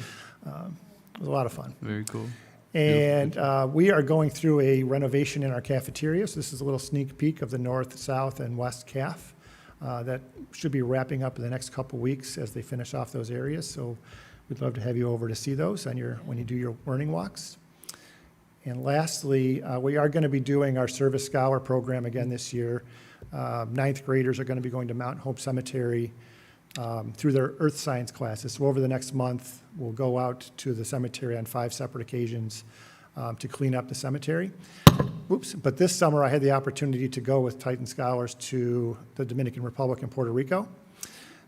It was a lot of fun. Very cool. And we are going through a renovation in our cafeteria. So this is a little sneak peek of the north, south, and west caf that should be wrapping up in the next couple weeks as they finish off those areas. So we'd love to have you over to see those when you do your learning walks. And lastly, we are going to be doing our Service Scholar program again this year. 9th graders are going to be going to Mount Hope Cemetery through their earth science classes. So over the next month, we'll go out to the cemetery on 5 separate occasions to clean up the cemetery. Oops, but this summer I had the opportunity to go with Titan Scholars to the Dominican Republic and Puerto Rico.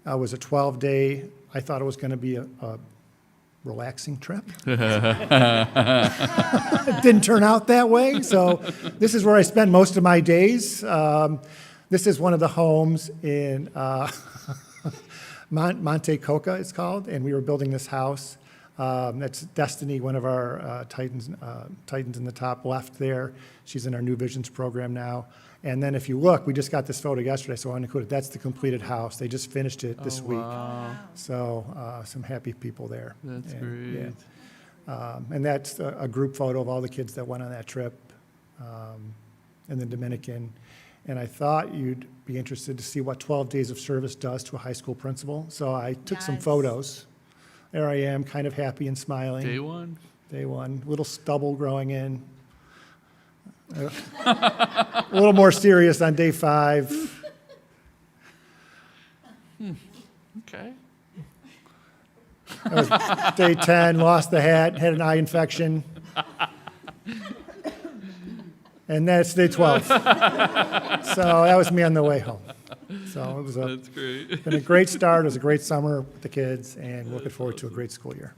It was a 12-day, I thought it was going to be a relaxing trip. It didn't turn out that way. So this is where I spent most of my days. This is one of the homes in Monte Coca, it's called, and we were building this house. That's Destiny, one of our Titans in the top left there. She's in our New Visions program now. And then if you look, we just got this photo yesterday, so I want to include it. That's the completed house. They just finished it this week. Wow. So some happy people there. That's great. Yeah. And that's a group photo of all the kids that went on that trip in the Dominican. And I thought you'd be interested to see what 12 days of service does to a high school principal. So I took some photos. There I am, kind of happy and smiling. Day one? Day one. Little stubble growing in. A little more serious on day 5. Okay. That was day 10, lost the hat, had an eye infection. And that's day 12. So that was me on the way home. So it was That's great. been a great start. It was a great summer with the kids, and looking forward to a great school year.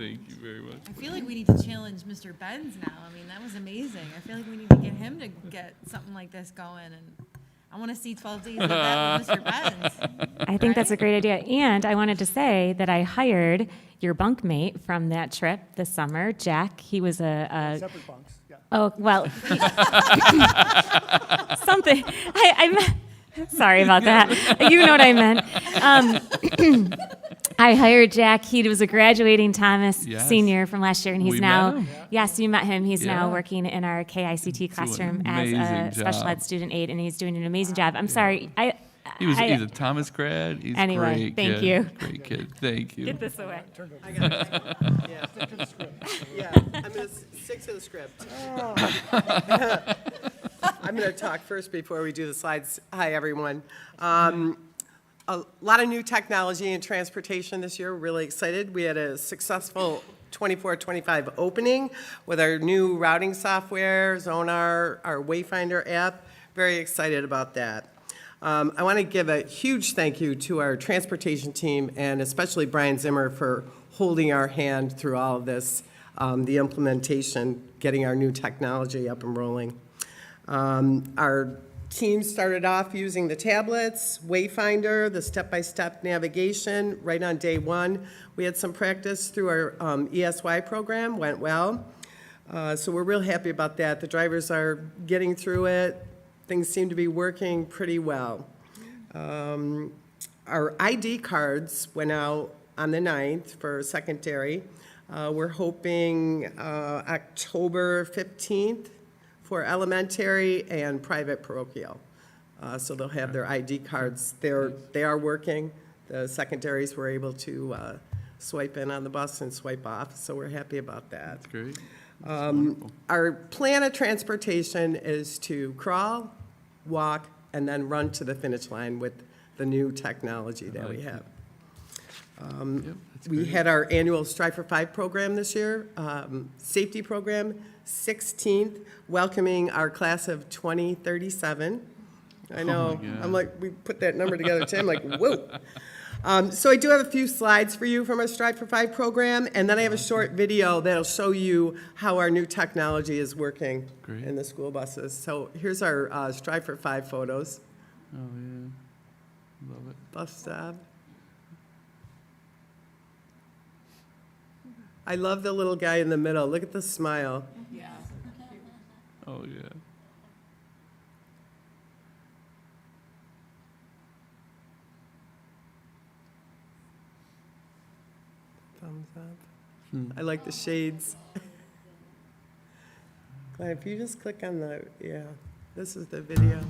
Thank you very much. I feel like we need to challenge Mr. Benz now. I mean, that was amazing. I feel like we need to get him to get something like this going, and I want to see 12 days of that with Mr. Benz. I think that's a great idea. And I wanted to say that I hired your bunkmate from that trip this summer, Jack. He was a Separate bunks, yeah. oh, well, something. I meant, sorry about that. You know what I meant. I hired Jack. He was a graduating Thomas Yes. senior from last year, and he's We now, met him. yes, you met him. He's now Yeah. working in our KICT classroom as amazing a special job. ed student aid, and he's doing an amazing job. I'm sorry. He's a Thomas grad. He's Anyway, great thank kid. you. Great kid. Thank you. Get this away. I got it. Yeah. Yeah, I'm going to stick to the script. I'm going to talk first before we do the slides. Hi, everyone. A lot of new technology in transportation this year. We're really excited. We had a successful 24-25 opening with our new routing software, Zonar, our Wayfinder app. Very excited about that. I want to give a huge thank you to our transportation team and especially Brian Zimmer for holding our hand through all of this, the implementation, getting our new technology up and rolling. Our team started off using the tablets, Wayfinder, the step-by-step navigation right on day one. We had some practice through our ESY program, went well. So we're real happy about that. The drivers are getting through it. Things seem to be working pretty well. Our ID cards went out on the 9th for secondary. We're hoping October 15th for elementary and private parochial. So they'll have their ID cards. They are working. The secondaries were able to swipe in on the bus and swipe off, so we're happy about that. That's great. Our plan of transportation is to crawl, walk, and then run to the finish line with the new technology that we have. We had our annual Strive for 5 program this year, safety program, 16th, welcoming our class of 2037. I know, I'm like, we put that number together too, I'm like, whoa. So I do have a few slides for you from our Strive for 5 program, and then I have a short video that'll show you how our new technology is working in the school buses. So here's our Strive for 5 photos. Oh, yeah. Love it. Bus stop. I love the little guy in the middle. Look at the smile. Yeah. Oh, yeah. Thumbs up. I like the shades. Glad if you just click on the, yeah, this is the video.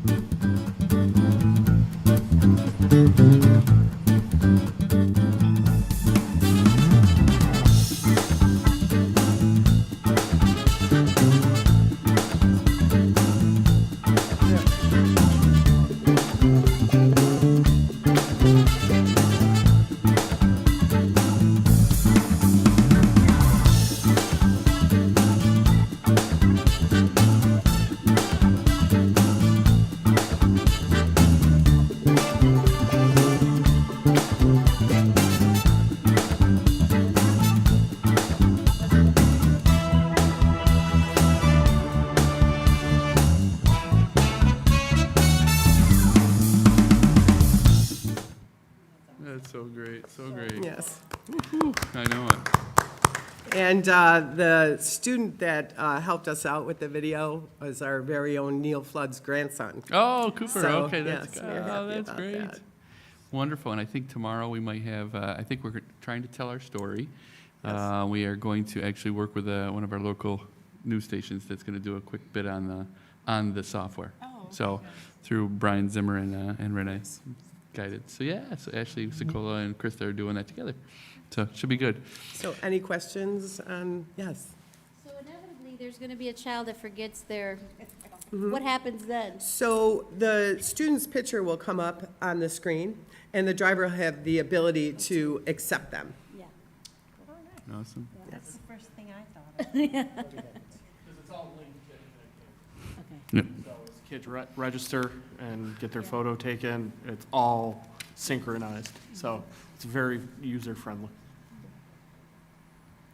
That's so great, so great. Yes. I know it. And the student that helped us out with the video was our very own Neil Flood's grandson. Oh, Cooper, So, okay, that's, yes, we're oh, happy that's about great. that. Wonderful, and I think tomorrow we might have, I think we're trying to tell our story. Yes. We are going to actually work with one of our local news stations that's going to do a quick bit on the software. Oh, okay. So through Brian Zimmer and Renee guided. So yeah, so Ashley, Sicola, and Krista are doing that together. So it should be good. So any questions on, yes? So inevitably, there's going to be a child that forgets their, what happens then? So the student's picture will come up on the screen, and the driver will have the ability to accept them. Yeah. Awesome. That's the first thing I thought of. Yep. So as kids register and get their photo taken, it's all synchronized. So it's very user-friendly.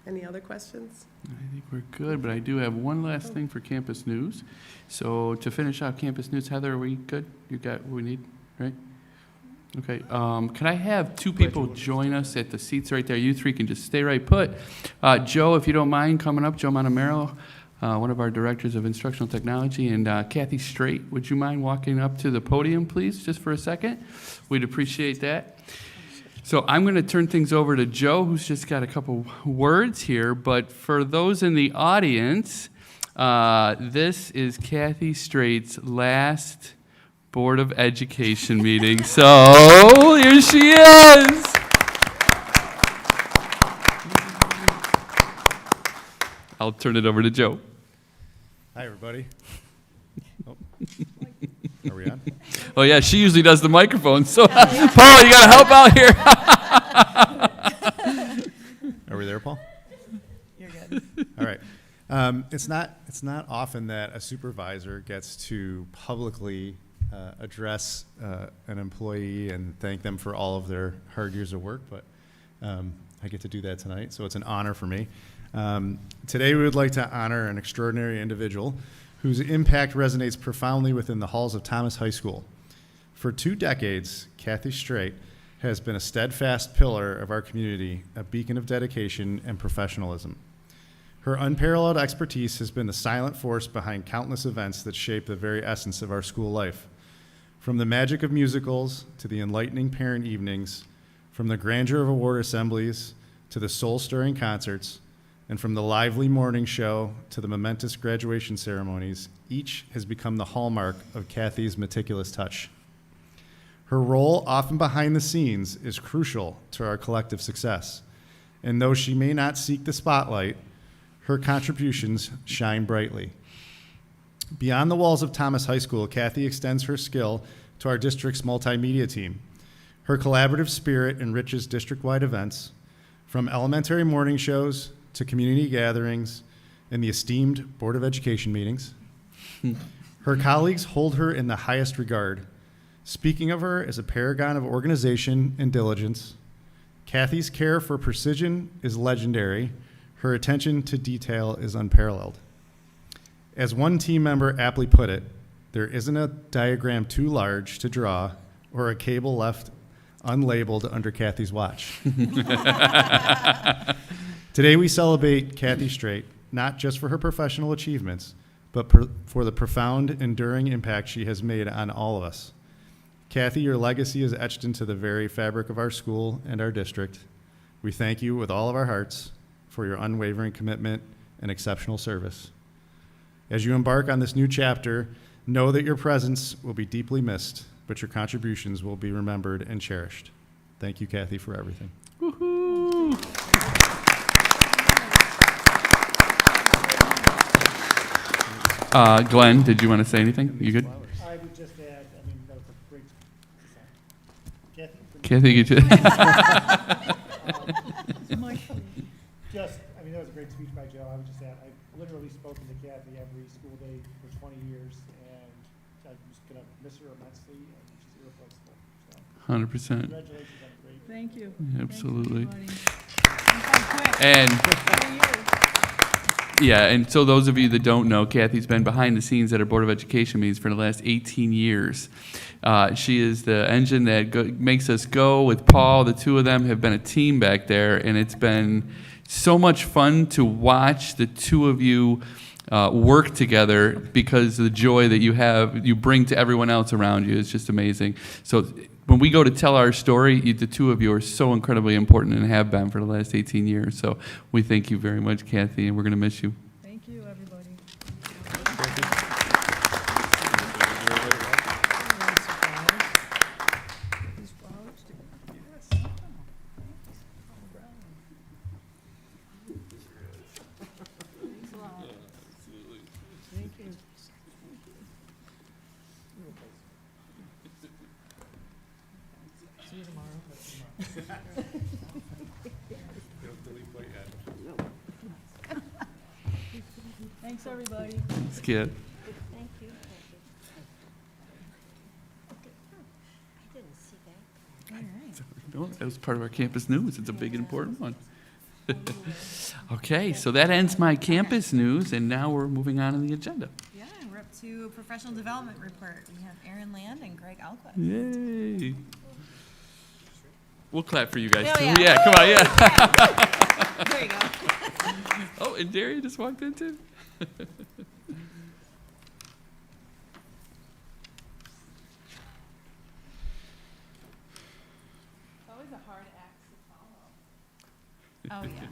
Any other questions? I think we're good, but I do have one last thing for campus news. So to finish out campus news, Heather, are we good? You got what we need, right? Okay, can I have two people join us at the seats right there? You three can just stay right put. Joe, if you don't mind coming up, Joe Montemero, one of our directors of instructional technology, and Kathy Straight, would you mind walking up to the podium, please, just for a second? We'd appreciate that. So I'm going to turn things over to Joe, who's just got a couple words here. But for those in the audience, this is Kathy Straight's last Board of Education meeting. So here she is. I'll turn it over to Joe. Hi, everybody. Oh. Are we on? Oh, yeah, she usually does the microphone. So, Paul, you got to help out here. Are we there, Paul? You're good. All right. It's not often that a supervisor gets to publicly address an employee and thank them for all of their hard years of work, but I get to do that tonight, so it's an honor for me. Today we would like to honor an extraordinary individual whose impact resonates profoundly within the halls of Thomas High School. For 2 decades, Kathy Straight has been a steadfast pillar of our community, a beacon of dedication and professionalism. Her unparalleled expertise has been the silent force behind countless events that shape the very essence of our school life. From the magic of musicals to the enlightening parent evenings, from the grandeur of award assemblies to the soul-stirring concerts, and from the lively morning show to the momentous graduation ceremonies, each has become the hallmark of Kathy's meticulous touch. Her role, often behind the scenes, is crucial to our collective success. And though she may not seek the spotlight, her contributions shine brightly. Beyond the walls of Thomas High School, Kathy extends her skill to our district's multimedia team. Her collaborative spirit enriches district-wide events, from elementary morning shows to community gatherings and the esteemed Board of Education meetings. Her colleagues hold her in the highest regard, speaking of her as a paragon of organization and diligence. Kathy's care for precision is legendary. Her attention to detail is unparalleled. As one team member aptly put it, there isn't a diagram too large to draw or a cable left unlabeled under Kathy's watch. Today we celebrate Kathy Straight, not just for her professional achievements, but for the profound, enduring impact she has made on all of us. Kathy, your legacy is etched into the very fabric of our school and our district. We thank you with all of our hearts for your unwavering commitment and exceptional service. As you embark on this new chapter, know that your presence will be deeply missed, but your contributions will be remembered and cherished. Thank you, Kathy, for everything. Woohoo! Glenn, did you want to say anything? You good? I would just add, I mean, that was a great design. Kathy, you too. Just, I mean, that was a great speech by Joe. I would just add, I've literally spoken to Kathy every school day for 20 years, and I'm just going to miss her immensely, and she's irreplaceable. So, 100%. congratulations on a great. Thank you. Absolutely. And yeah, and so those of you that don't know, Kathy's been behind the scenes at our Board of Education meetings for the last 18 years. She is the engine that makes us go with Paul. The two of them have been a team back there, and it's been so much fun to watch the two of you work together, because the joy that you bring to everyone else around you is just amazing. So when we go to tell our story, the two of you are so incredibly important and have been for the last 18 years. So we thank you very much, Kathy, and we're going to miss you. thank you, everybody. Thanks, everybody. Thanks, Kit. Thank you. That was part of our campus news. It's a big, important one. Okay, so that ends my campus news, and now we're moving on to the agenda. Yeah, we're up to professional development report. We have Aaron Land and Greg Alquist. Yay. We'll clap for you guys, Oh, too. yeah. Yeah, come on, yeah. There you go. Oh, and Daria just walked in, too. Always a hard act to follow. Oh, yeah.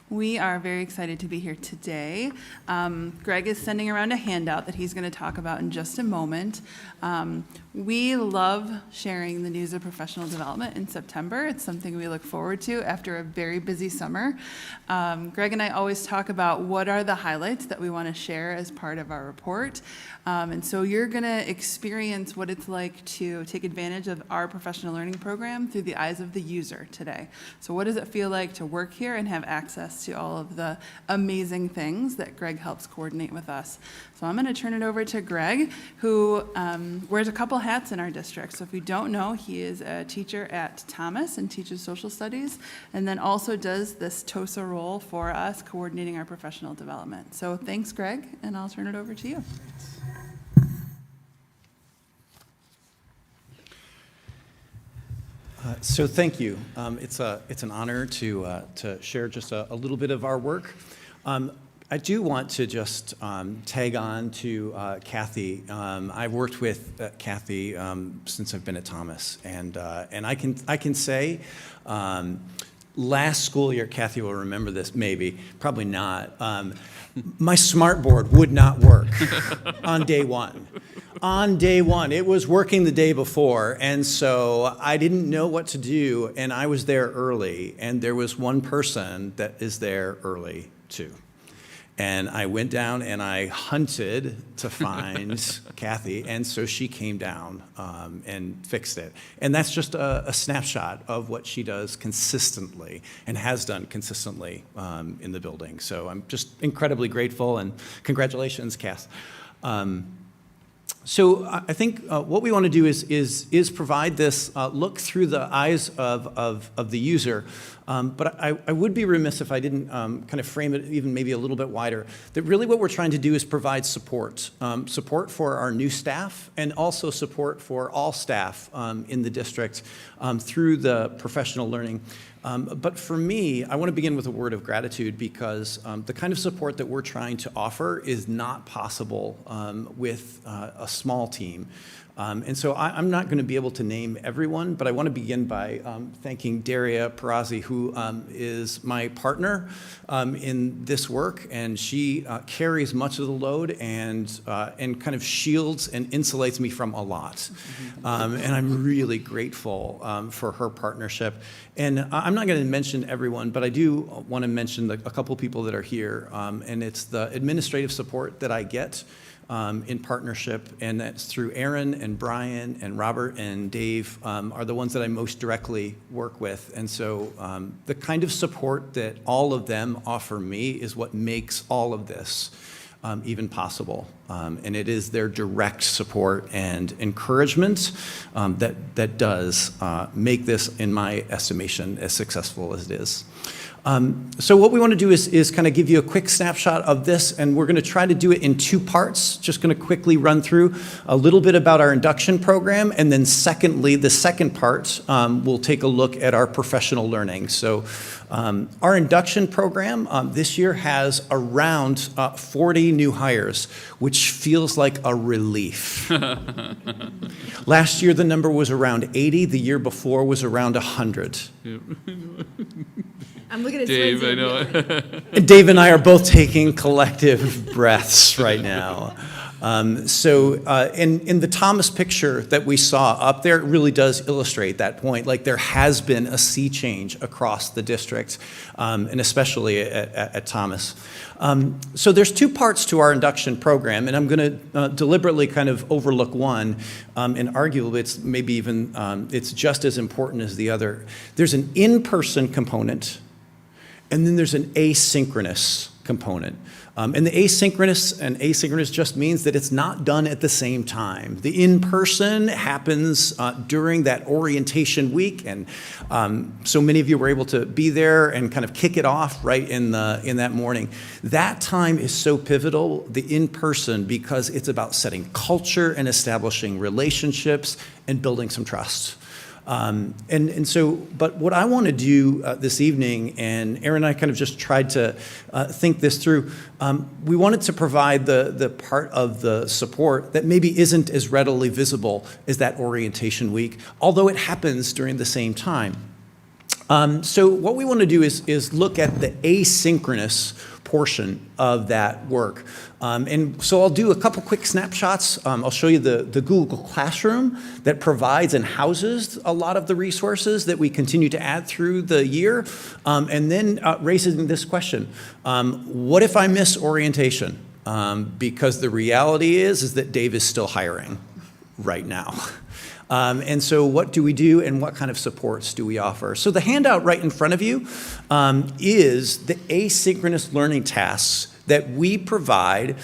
We are very excited to be here today. Greg is sending around a handout that he's going to talk about in just a moment. We love sharing the news of professional development in September. It's something we look forward to after a very busy summer. Greg and I always talk about what are the highlights that we want to share as part of our report. And so you're going to experience what it's like to take advantage of our professional learning program through the eyes of the user today. So what does it feel like to work here and have access to all of the amazing things that Greg helps coordinate with us? So I'm going to turn it over to Greg, who wears a couple hats in our district. So if you don't know, he is a teacher at Thomas and teaches social studies, and then also does this TOSA role for us, coordinating our professional development. So thanks, Greg, and I'll turn it over to you. So thank you. It's an honor to share just a little bit of our work. I do want to just tag on to Kathy. I've worked with Kathy since I've been at Thomas, and I can say last school year, Kathy will remember this, maybe, probably not. My smart board would not work on day one. On day one, it was working the day before, and so I didn't know what to do, and I was there early, and there was one person that is there early too. And I went down and I hunted to find Kathy, and so she came down and fixed it. And that's just a snapshot of what she does consistently and has done consistently in the building. So I'm just incredibly grateful, and congratulations, Cass. So I think what we want to do is provide this look through the eyes of the user. But I would be remiss if I didn't kind of frame it even maybe a little bit wider. That really what we're trying to do is provide support. Support for our new staff and also support for all staff in the district through the professional learning. But for me, I want to begin with a word of gratitude because the kind of support that we're trying to offer is not possible with a small team. And so I'm not going to be able to name everyone, but I want to begin by thanking Daria Perazzi, who is my partner in this work, and she carries much of the load and kind of shields and insulates me from a lot. And I'm really grateful for her partnership. And I'm not going to mention everyone, but I do want to mention a couple people that are here, and it's the administrative support that I get in partnership, and that's through Aaron and Brian and Robert and Dave are the ones that I most directly work with. And so the kind of support that all of them offer me is what makes all of this even possible. And it is their direct support and encouragement that does make this, in my estimation, as successful as it is. So what we want to do is kind of give you a quick snapshot of this, and we're going to try to do it in two parts. Just going to quickly run through a little bit about our induction program, and then secondly, the second part, we'll take a look at our professional learning. So our induction program this year has around 40 new hires, which feels like a relief. Last year, the number was around 80. The year before was around 100. I'm looking at Dave, I know. And Dave and I are both taking collective breaths right now. So in the Thomas picture that we saw up there, it really does illustrate that point. Like there has been a sea change across the district, and especially at Thomas. So there's two parts to our induction program, and I'm going to deliberately kind of overlook one, and arguably it's maybe even it's just as important as the other. There's an in-person component, and then there's an asynchronous component. And the asynchronous just means that it's not done at the same time. The in-person happens during that orientation week, and so many of you were able to be there and kind of kick it off right in that morning. That time is so pivotal, the in-person, because it's about setting culture and establishing relationships and building some trust. But what I want to do this evening, and Aaron and I kind of just tried to think this through, we wanted to provide the part of the support that maybe isn't as readily visible as that orientation week, although it happens during the same time. So what we want to do is look at the asynchronous portion of that work. And so I'll do a couple quick snapshots. I'll show you the Google Classroom that provides and houses a lot of the resources that we continue to add through the year. And then raising this question, what if I miss orientation? Because the reality is that Dave is still hiring right now. And so what do we do and what kind of supports do we offer? So the handout right in front of you is the asynchronous learning tasks that we provide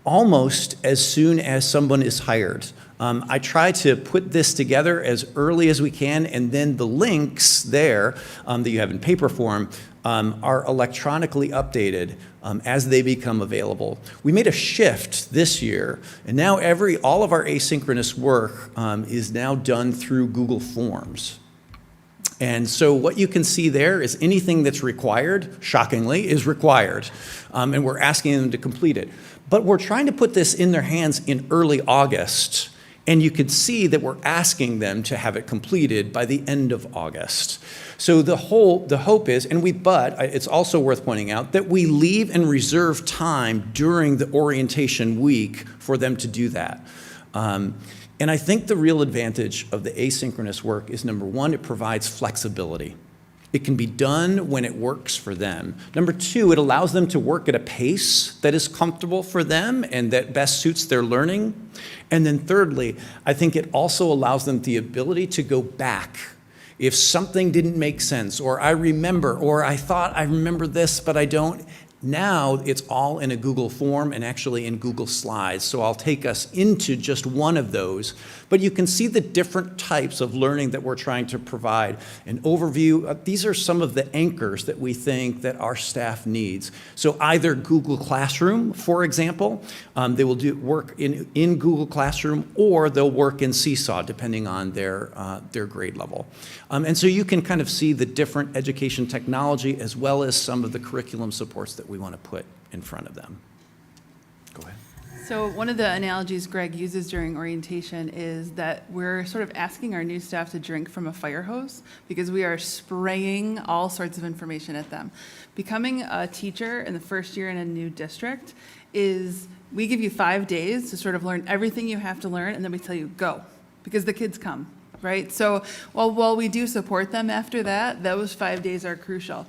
almost as soon as someone is hired. I try to put this together as early as we can, and then the links there that you have in paper form are electronically updated as they become available. We made a shift this year, and now all of our asynchronous work is now done through Google Forms. And so what you can see there is anything that's required, shockingly, is required. And we're asking them to complete it. But we're trying to put this in their hands in early August. And you can see that we're asking them to have it completed by the end of August. So the hope is, but it's also worth pointing out that we leave and reserve time during the orientation week for them to do that. And I think the real advantage of the asynchronous work is, number one, it provides flexibility. It can be done when it works for them. Number two, it allows them to work at a pace that is comfortable for them and that best suits their learning. And then thirdly, I think it also allows them the ability to go back. If something didn't make sense, or I thought I remember this, but I don't. Now it's all in a Google form and actually in Google Slides. So I'll take us into just one of those. But you can see the different types of learning that we're trying to provide. An overview, these are some of the anchors that we think that our staff needs. So either Google Classroom, for example, they will do work in Google Classroom, or they'll work in Seesaw, depending on their grade level. And so you can kind of see the different education technology as well as some of the curriculum supports that we want to put in front of them. Go ahead. So one of the analogies Greg uses during orientation is that we're sort of asking our new staff to drink from a fire hose because we are spraying all sorts of information at them. Becoming a teacher in the first year in a new district is, we give you 5 days to sort of learn everything you have to learn, and then we tell you, go, because the kids come, right? So while we do support them after that, those 5 days are crucial.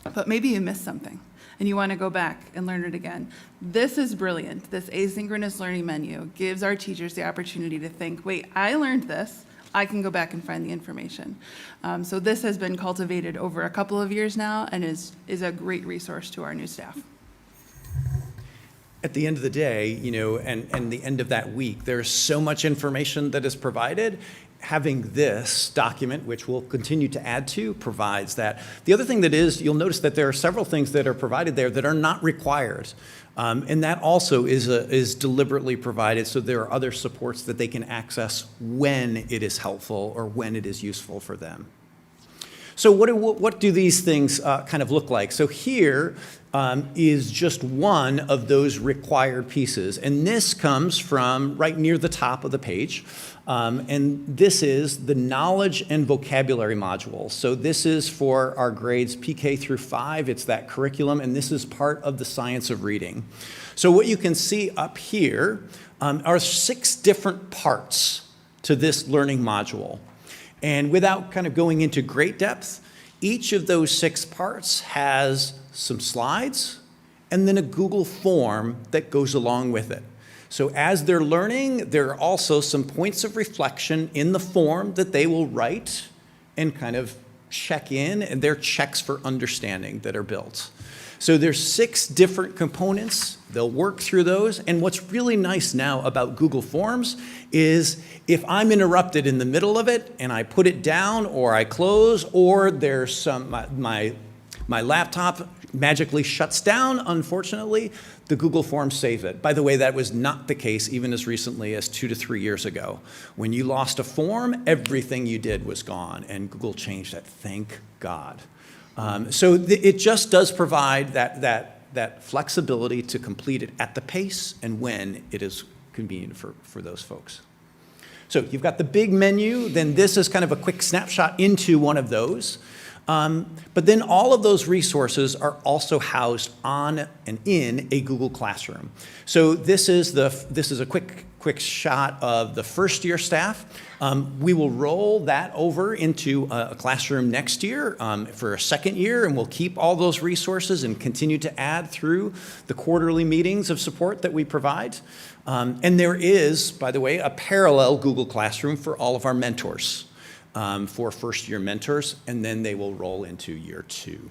But maybe you missed something and you want to go back and learn it again. This is brilliant. This asynchronous learning menu gives our teachers the opportunity to think, wait, I learned this. I can go back and find the information. So this has been cultivated over a couple of years now and is a great resource to our new staff. At the end of the day, and the end of that week, there's so much information that is provided. Having this document, which we'll continue to add to, provides that. The other thing that is, you'll notice that there are several things that are provided there that are not required. And that also is deliberately provided, so there are other supports that they can access when it is helpful or when it is useful for them. So what do these things kind of look like? So here is just one of those required pieces. And this comes from right near the top of the page. And this is the knowledge and vocabulary module. So this is for our grades PK through 5. It's that curriculum, and this is part of the science of reading. So what you can see up here are 6 different parts to this learning module. And without kind of going into great depth, each of those 6 parts has some slides and then a Google form that goes along with it. So as they're learning, there are also some points of reflection in the form that they will write and kind of check in, and they're checks for understanding that are built. So there's 6 different components. They'll work through those. And what's really nice now about Google Forms is if I'm interrupted in the middle of it and I put it down or I close, or there's some, my laptop magically shuts down, unfortunately, the Google Form saves it. By the way, that was not the case even as recently as 2 to 3 years ago. When you lost a form, everything you did was gone, and Google changed that, thank God. So it just does provide that flexibility to complete it at the pace and when it is convenient for those folks. So you've got the big menu, then this is kind of a quick snapshot into one of those. But then all of those resources are also housed on and in a Google Classroom. So this is a quick shot of the first year staff. We will roll that over into a classroom next year for a second year, and we'll keep all those resources and continue to add through the quarterly meetings of support that we provide. And there is, by the way, a parallel Google Classroom for all of our mentors. For first-year mentors, and then they will roll into year 2.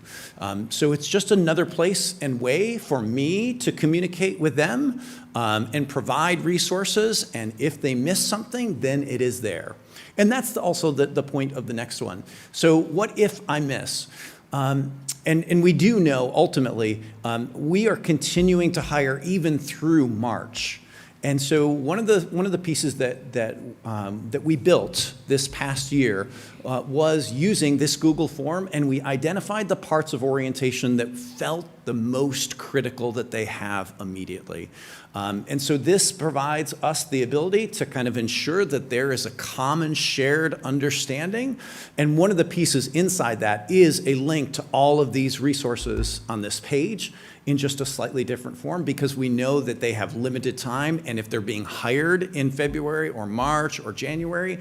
So it's just another place and way for me to communicate with them and provide resources, and if they miss something, then it is there. And that's also the point of the next one. So what if I miss? And we do know, ultimately, we are continuing to hire even through March. And so one of the pieces that we built this past year was using this Google form, and we identified the parts of orientation that felt the most critical that they have immediately. And so this provides us the ability to kind of ensure that there is a common shared understanding. And one of the pieces inside that is a link to all of these resources on this page in just a slightly different form, because we know that they have limited time, and if they're being hired in February or March or January,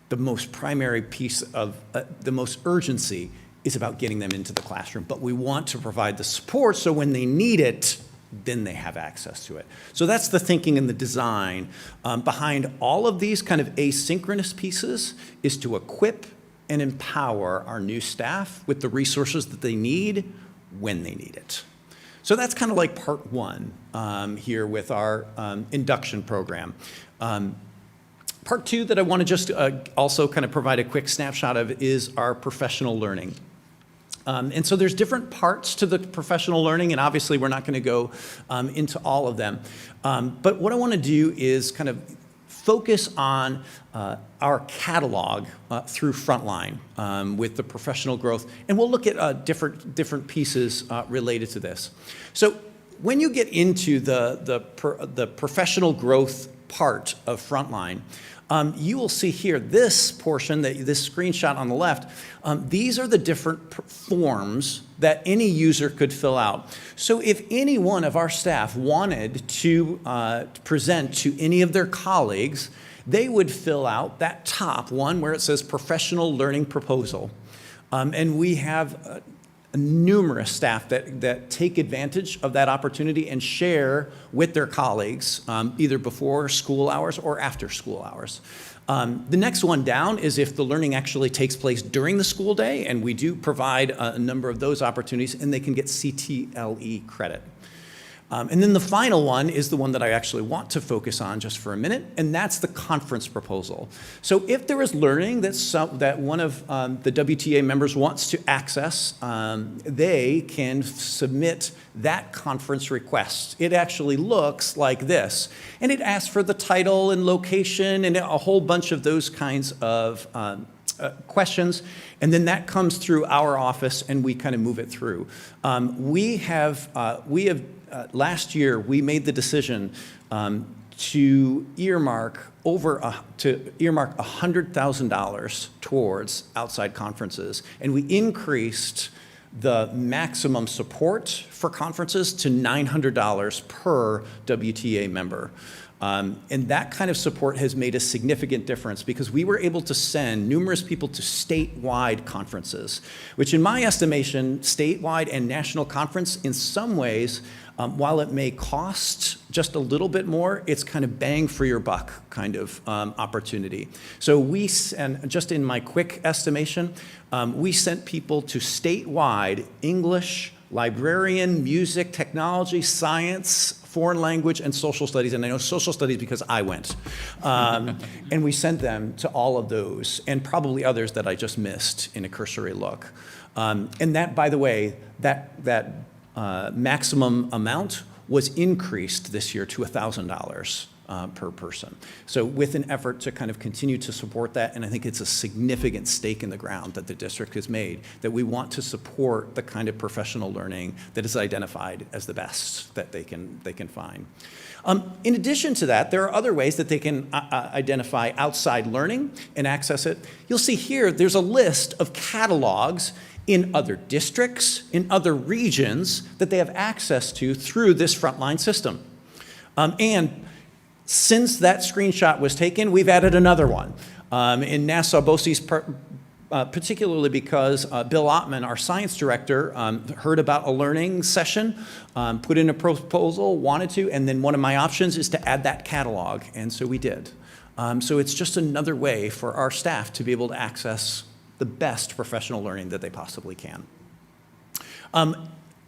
the most primary piece of the most urgency is about getting them into the classroom. But we want to provide the support so when they need it, then they have access to it. So that's the thinking and the design behind all of these kind of asynchronous pieces, is to equip and empower our new staff with the resources that they need when they need it. So that's kind of like part 1 here with our induction program. Part 2 that I want to just also kind of provide a quick snapshot of is our professional learning. And so there's different parts to the professional learning, and obviously we're not going to go into all of them. But what I want to do is kind of focus on our catalog through Frontline with the professional growth, and we'll look at different pieces related to this. So when you get into the professional growth part of Frontline, you will see here this portion, this screenshot on the left. These are the different forms that any user could fill out. So if any one of our staff wanted to present to any of their colleagues, they would fill out that top one where it says Professional Learning Proposal. And we have numerous staff that take advantage of that opportunity and share with their colleagues, either before school hours or after school hours. The next one down is if the learning actually takes place during the school day, and we do provide a number of those opportunities, and they can get CTLE credit. And then the final one is the one that I actually want to focus on just for a minute, and that's the conference proposal. So if there is learning that one of the WTA members wants to access, they can submit that conference request. It actually looks like this, and it asks for the title and location and a whole bunch of those kinds of questions, and then that comes through our office, and we kind of move it through. Last year, we made the decision to earmark $100,000 towards outside conferences, and we increased the maximum support for conferences to $900 per WTA member. And that kind of support has made a significant difference, because we were able to send numerous people to statewide conferences, which in my estimation, statewide and national conference in some ways While it may cost just a little bit more, it's kind of bang for your buck kind of opportunity. So and just in my quick estimation, we sent people to statewide English, librarian, music, technology, science, foreign language, and social studies. And I know social studies because I went. And we sent them to all of those and probably others that I just missed in a cursory look. And that, by the way, that maximum amount was increased this year to $1,000 per person. So with an effort to kind of continue to support that, and I think it's a significant stake in the ground that the district has made, that we want to support the kind of professional learning that is identified as the best that they can find. In addition to that, there are other ways that they can identify outside learning and access it. You'll see here, there's a list of catalogs in other districts, in other regions that they have access to through this frontline system. And since that screenshot was taken, we've added another one. In Nassau BOCES, particularly because Bill Ottman, our science director, heard about a learning session, put in a proposal, wanted to, and then one of my options is to add that catalog, and so we did. So it's just another way for our staff to be able to access the best professional learning that they possibly can.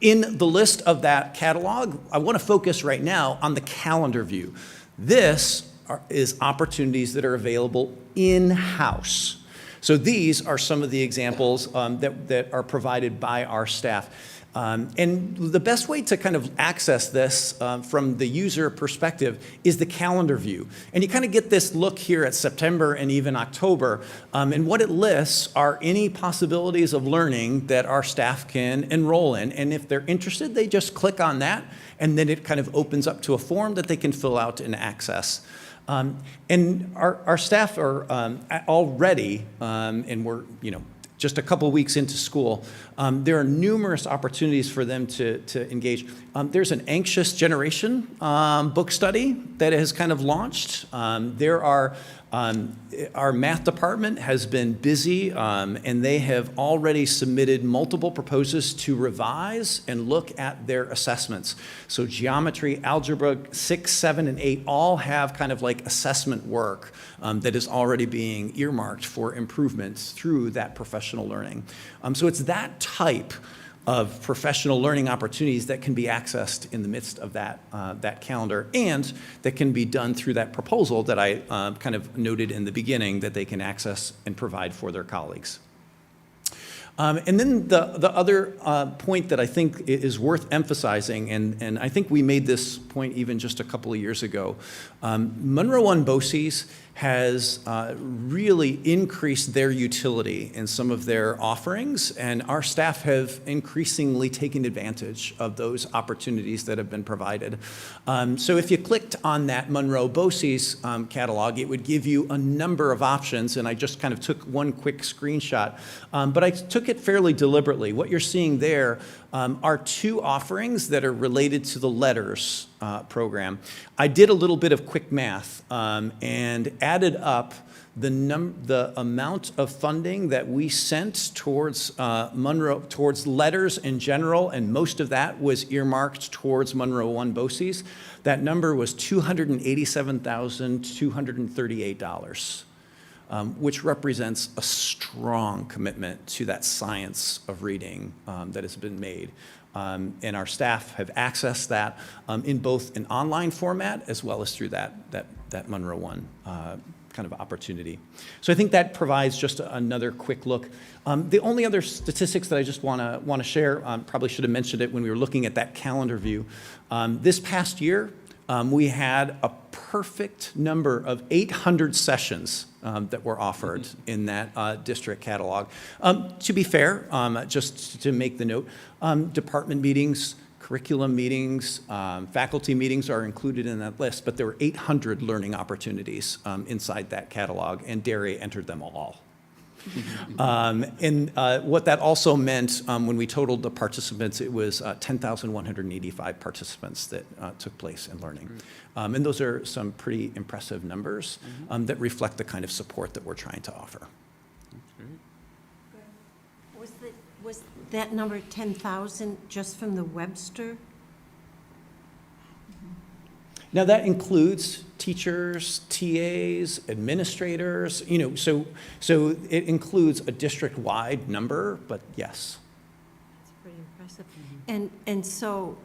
In the list of that catalog, I want to focus right now on the calendar view. This is opportunities that are available in-house. So these are some of the examples that are provided by our staff. And the best way to kind of access this from the user perspective is the calendar view. And you kind of get this look here at September and even October. And what it lists are any possibilities of learning that our staff can enroll in. And if they're interested, they just click on that, and then it kind of opens up to a form that they can fill out and access. And our staff are already, and we're, just a couple weeks into school, there are numerous opportunities for them to engage. There's an Anxious Generation book study that has kind of launched. Our math department has been busy, and they have already submitted multiple proposals to revise and look at their assessments. So geometry, algebra, 6, 7, and 8 all have kind of like assessment work that is already being earmarked for improvements through that professional learning. So it's that type of professional learning opportunities that can be accessed in the midst of that calendar, and that can be done through that proposal that I kind of noted in the beginning that they can access and provide for their colleagues. And then the other point that I think is worth emphasizing, and I think we made this point even just a couple of years ago, Monroe One BOCES has really increased their utility in some of their offerings, and our staff have increasingly taken advantage of those opportunities that have been provided. So if you clicked on that Monroe BOCES catalog, it would give you a number of options, and I just kind of took one quick screenshot, but I took it fairly deliberately. What you're seeing there are 2 offerings that are related to the letters program. I did a little bit of quick math and added up the amount of funding that we sent towards Monroe, towards letters in general, and most of that was earmarked towards Monroe One BOCES. That number was $287,238. Which represents a strong commitment to that science of reading that has been made. And our staff have accessed that in both an online format as well as through that Monroe One kind of opportunity. So I think that provides just another quick look. The only other statistics that I just want to share, probably should have mentioned it when we were looking at that calendar view. This past year, we had a perfect number of 800 sessions that were offered in that district catalog. To be fair, just to make the note, department meetings, curriculum meetings, faculty meetings are included in that list, but there were 800 learning opportunities inside that catalog, and Derry entered them all. And what that also meant when we totaled the participants, it was 10,185 participants that took place in learning. And those are some pretty impressive numbers that reflect the kind of support that we're trying to offer. Was that number 10,000 just from the Webster Now, that includes teachers, TAs, administrators, so it includes a district-wide number, but yes. That's pretty impressive. And so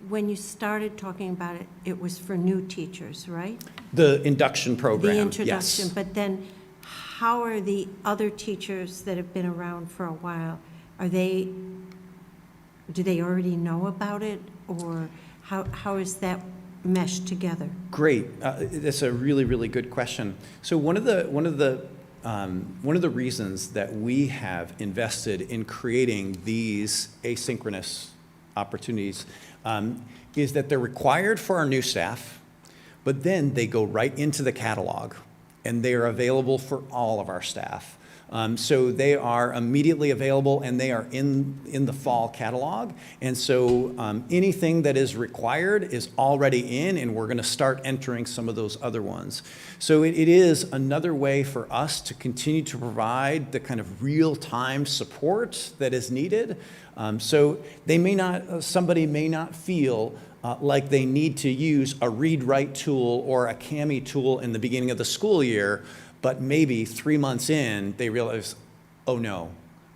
when you started talking about it, it was for new teachers, right? The induction program, The introduction, yes. but then how are the other teachers that have been around for a while, do they already know about it, or how is that meshed together? Great. That's a really, really good question. So one of the reasons that we have invested in creating these asynchronous opportunities is that they're required for our new staff, but then they go right into the catalog, and they are available for all of our staff. So they are immediately available, and they are in the fall catalog. And so anything that is required is already in, and we're going to start entering some of those other ones. So it is another way for us to continue to provide the kind of real-time support that is needed. So somebody may not feel like they need to use a read-write tool or a CAMI tool in the beginning of the school year, but maybe 3 months in, they realize, oh no,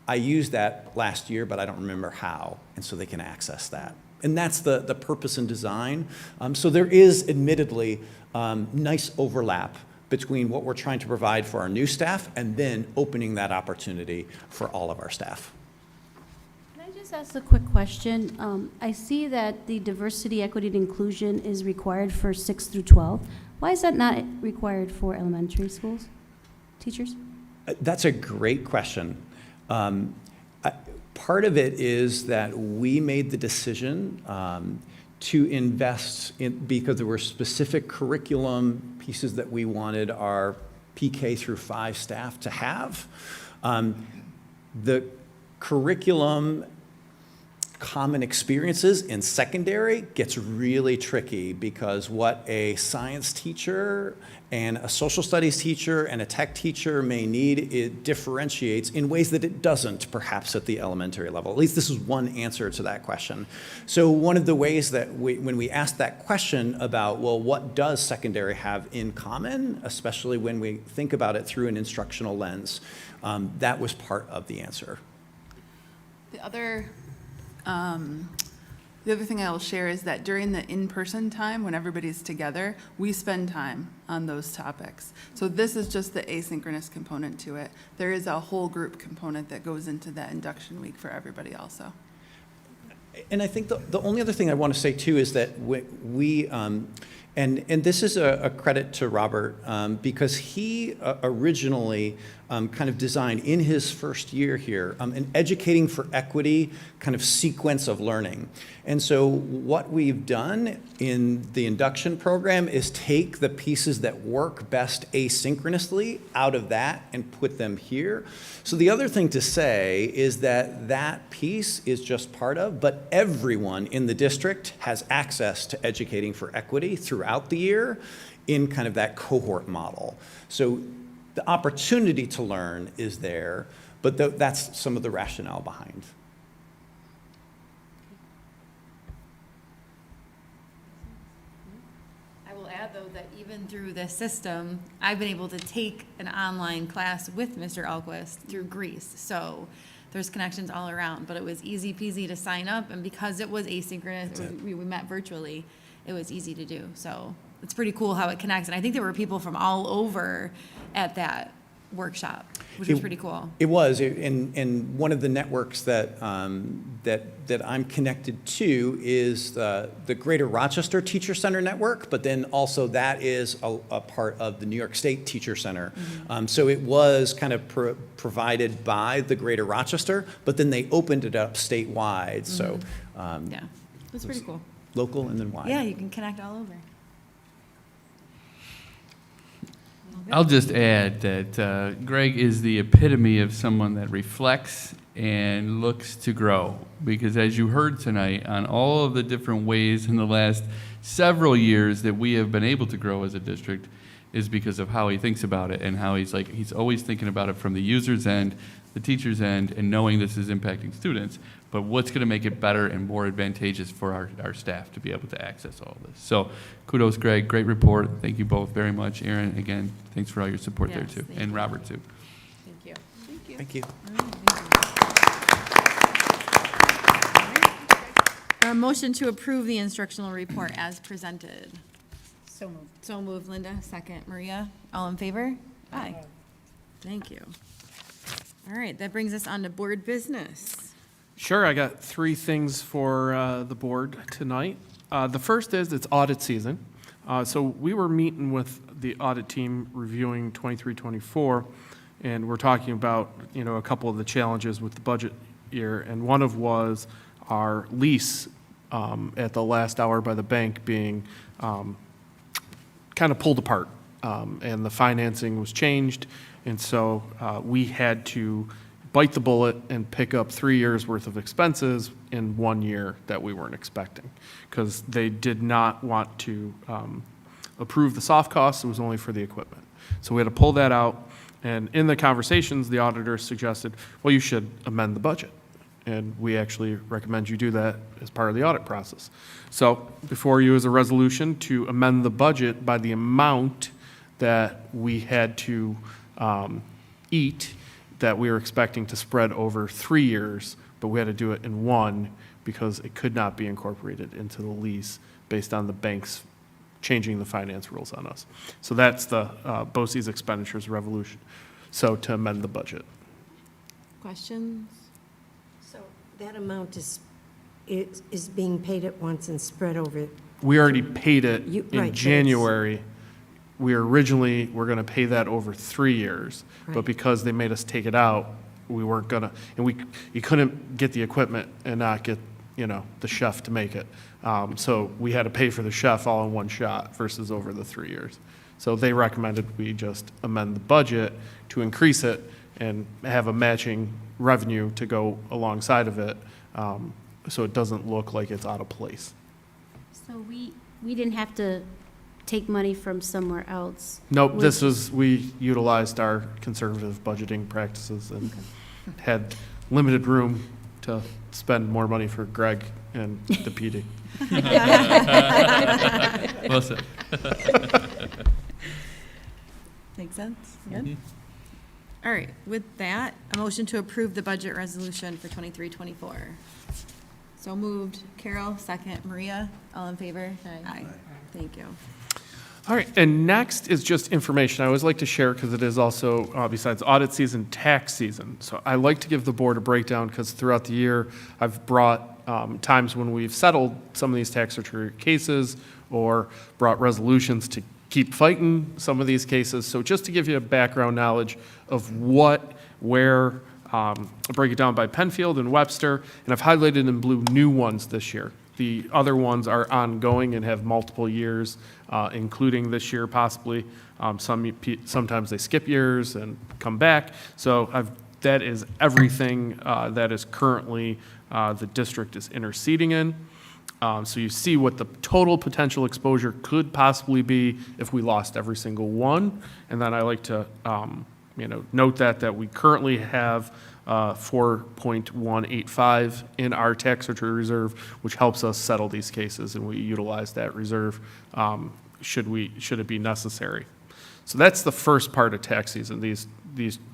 I used that last year, but I don't remember how, and so they can access that. And that's the purpose and design. So there is admittedly nice overlap between what we're trying to provide for our new staff and then opening that opportunity for all of our staff. Can I just ask a quick question? I see that the diversity, equity, and inclusion is required for 6 through 12. Why is that not required for elementary schools, teachers? That's a great question. Part of it is that we made the decision to invest in, because there were specific curriculum pieces that we wanted our PK through 5 staff to have. The curriculum common experiences in secondary gets really tricky, because what a science teacher and a social studies teacher and a tech teacher may need, it differentiates in ways that it doesn't perhaps at the elementary level. At least this is one answer to that question. So one of the ways that when we asked that question about, well, what does secondary have in common, especially when we think about it through an instructional lens, that was part of the answer. The other thing I will share is that during the in-person time, when everybody's together, we spend time on those topics. So this is just the asynchronous component to it. There is a whole group component that goes into that induction week for everybody also. And I think the only other thing I want to say too is that we and this is a credit to Robert, because he originally kind of designed in his first year here an educating for equity kind of sequence of learning. And so what we've done in the induction program is take the pieces that work best asynchronously out of that and put them here. So the other thing to say is that that piece is just part of, but everyone in the district has access to educating for equity throughout the year in kind of that cohort model. So the opportunity to learn is there, but that's some of the rationale behind. I will add, though, that even through this system, I've been able to take an online class with Mr. Alquist through Greece. So there's connections all around, but it was easy peasy to sign up, and because it was asynchronous, we met virtually, it was easy to do. So it's pretty cool how it connects. And I think there were people from all over at that workshop, which was pretty cool. It was, and one of the networks that I'm connected to is the Greater Rochester Teacher Center Network, but then also that is a part of the New York State Teacher Center. Mm-hmm. So it was kind of provided by the Greater Rochester, but then they opened it up statewide. Mm-hmm. So yeah, it was pretty cool. Local and then wide. Yeah, you can connect all over. I'll just add that Greg is the epitome of someone that reflects and looks to grow. Because as you heard tonight, on all of the different ways in the last several years that we have been able to grow as a district is because of how he thinks about it and how he's always thinking about it from the user's end, the teacher's end and knowing this is impacting students, but what's going to make it better and more advantageous for our staff to be able to access all of this. So kudos, Greg. Great report. Thank you both very much. Aaron, again, thanks for all your support there, too. And Robert, too. Thank you. Thank you. Thank you. A motion to approve the instructional report as presented. So moved. So moved, Linda. Second, Maria. All in favor? Aye. Thank you. All right, that brings us on to board business. Sure, I got 3 things for the board tonight. The first is it's audit season. So we were meeting with the audit team reviewing 23-24, and we're talking about, a couple of the challenges with the budget year, and one of was our lease at the last hour by the bank being kind of pulled apart, and the financing was changed, and so we had to bite the bullet and pick up 3 years' worth of expenses in 1 year that we weren't expecting, because they did not want to approve the soft costs. It was only for the equipment. So we had to pull that out, and in the conversations, the auditor suggested, well, you should amend the budget. And we actually recommend you do that as part of the audit process. So before you is a resolution to amend the budget by the amount that we had to eat that we were expecting to spread over 3 years, but we had to do it in 1 because it could not be incorporated into the lease based on the banks changing the finance rules on us. So that's the BOCES expenditures revolution. So to amend the budget. Questions? So that amount is being paid at once and spread over. We already paid it Right, in but January. We're going to pay that over 3 years, but Right. because they made us take it out, we weren't gonna, and you couldn't get the equipment and not get, the chef to make it. So we had to pay for the chef all in one shot versus over the 3 years. So they recommended we just amend the budget to increase it and have a matching revenue to go alongside of it, so it doesn't look like it's out of place. So we didn't have to take money from somewhere else? Nope, we utilized our conservative budgeting practices and had limited room to spend more money for Greg and the PD. Well said. Make sense? Good? All right, with that, a motion to approve the budget resolution for 23-24. So moved. Carole, second. Maria, all in favor? Aye. Thank you. All right, and next is just information. I always like to share because it is also, besides audit season, tax season. So I like to give the board a breakdown because throughout the year, I've brought times when we've settled some of these tax return cases or brought resolutions to keep fighting some of these cases. So just to give you a background knowledge of where, I'll break it down by Penfield and Webster, and I've highlighted in blue new ones this year. The other ones are ongoing and have multiple years, including this year possibly. Sometimes they skip years and come back. So that is everything that is currently the district is interceding in. So you see what the total potential exposure could possibly be if we lost every single one. And then I like to note that we currently have 4.185 in our tax return reserve, which helps us settle these cases, and we utilize that reserve should it be necessary. So that's the first part of tax season, these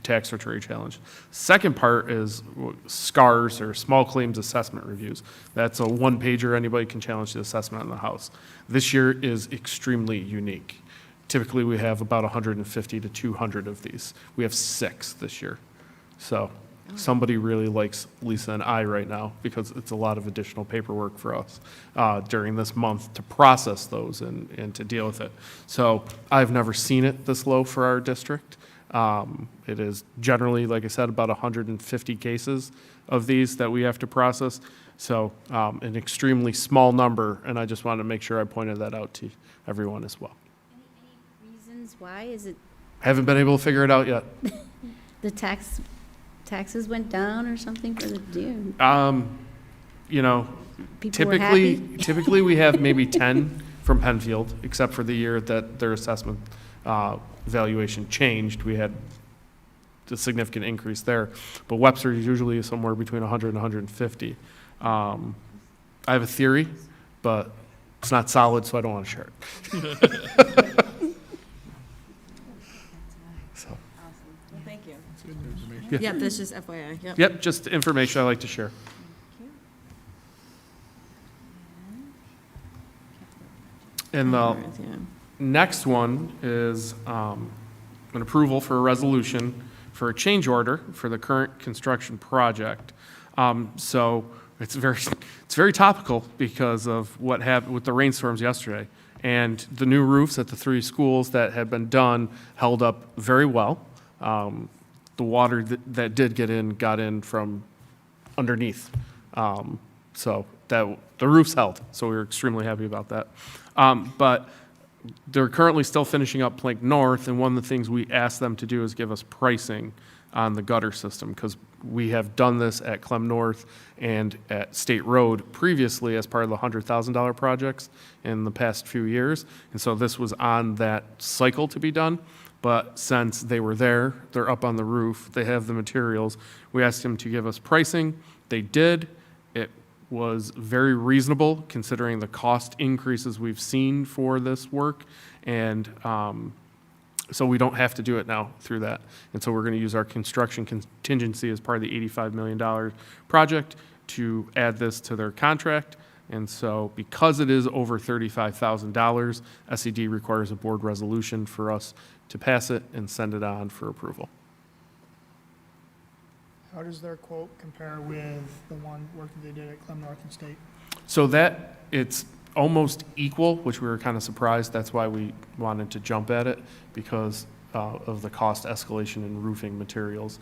tax return challenge. Second part is SCARs, or small claims assessment reviews. That's a one-pager. Anybody can challenge the assessment on the house. This year is extremely unique. Typically, we have about 150 to 200 of these. We have 6 this year. So somebody really likes Lisa and I right now because it's a lot of additional paperwork for us during this month to process those and to deal with it. So I've never seen it this low for our district. It is generally, like I said, about 150 cases of these that we have to process. So an extremely small number, and I just wanted to make sure I pointed that out to everyone as well. Any reasons why? Is it Haven't been able to figure it out yet. the taxes went down or something for the due? People were happy? Typically we have maybe 10 from Penfield, except for the year that their assessment valuation changed. We had a significant increase there. But Webster is usually somewhere between 100 and 150. I have a theory, but it's not solid, so I don't want to share it. So, Thank you. Yeah. Yep, that's just FYI. Yep. Yep, just information I like to share. And the next one is an approval for a resolution for a change order for the current construction project. So it's very topical because of what happened with the rainstorms yesterday. And the new roofs at the 3 schools that had been done held up very well. The water that did got in from underneath. So that the roofs held, so we were extremely happy about that. But they're currently still finishing up Plank North, and one of the things we asked them to do is give us pricing on the gutter system, because we have done this at Clem North and at State Road previously as part of the $100,000 projects in the past few years. And so this was on that cycle to be done. But since they were there, they're up on the roof, they have the materials, we asked them to give us pricing. They did. It was very reasonable considering the cost increases we've seen for this work. And so we don't have to do it now through that. And so we're going to use our construction contingency as part of the $85 million project to add this to their contract. And so because it is over $35,000, SED requires a board resolution for us to pass it and send it on for approval. How does their quote compare with the one work that they did at Clem North and State? So that, it's almost equal, which we were kind of surprised. That's why we wanted to jump at it, because of the cost escalation in roofing materials.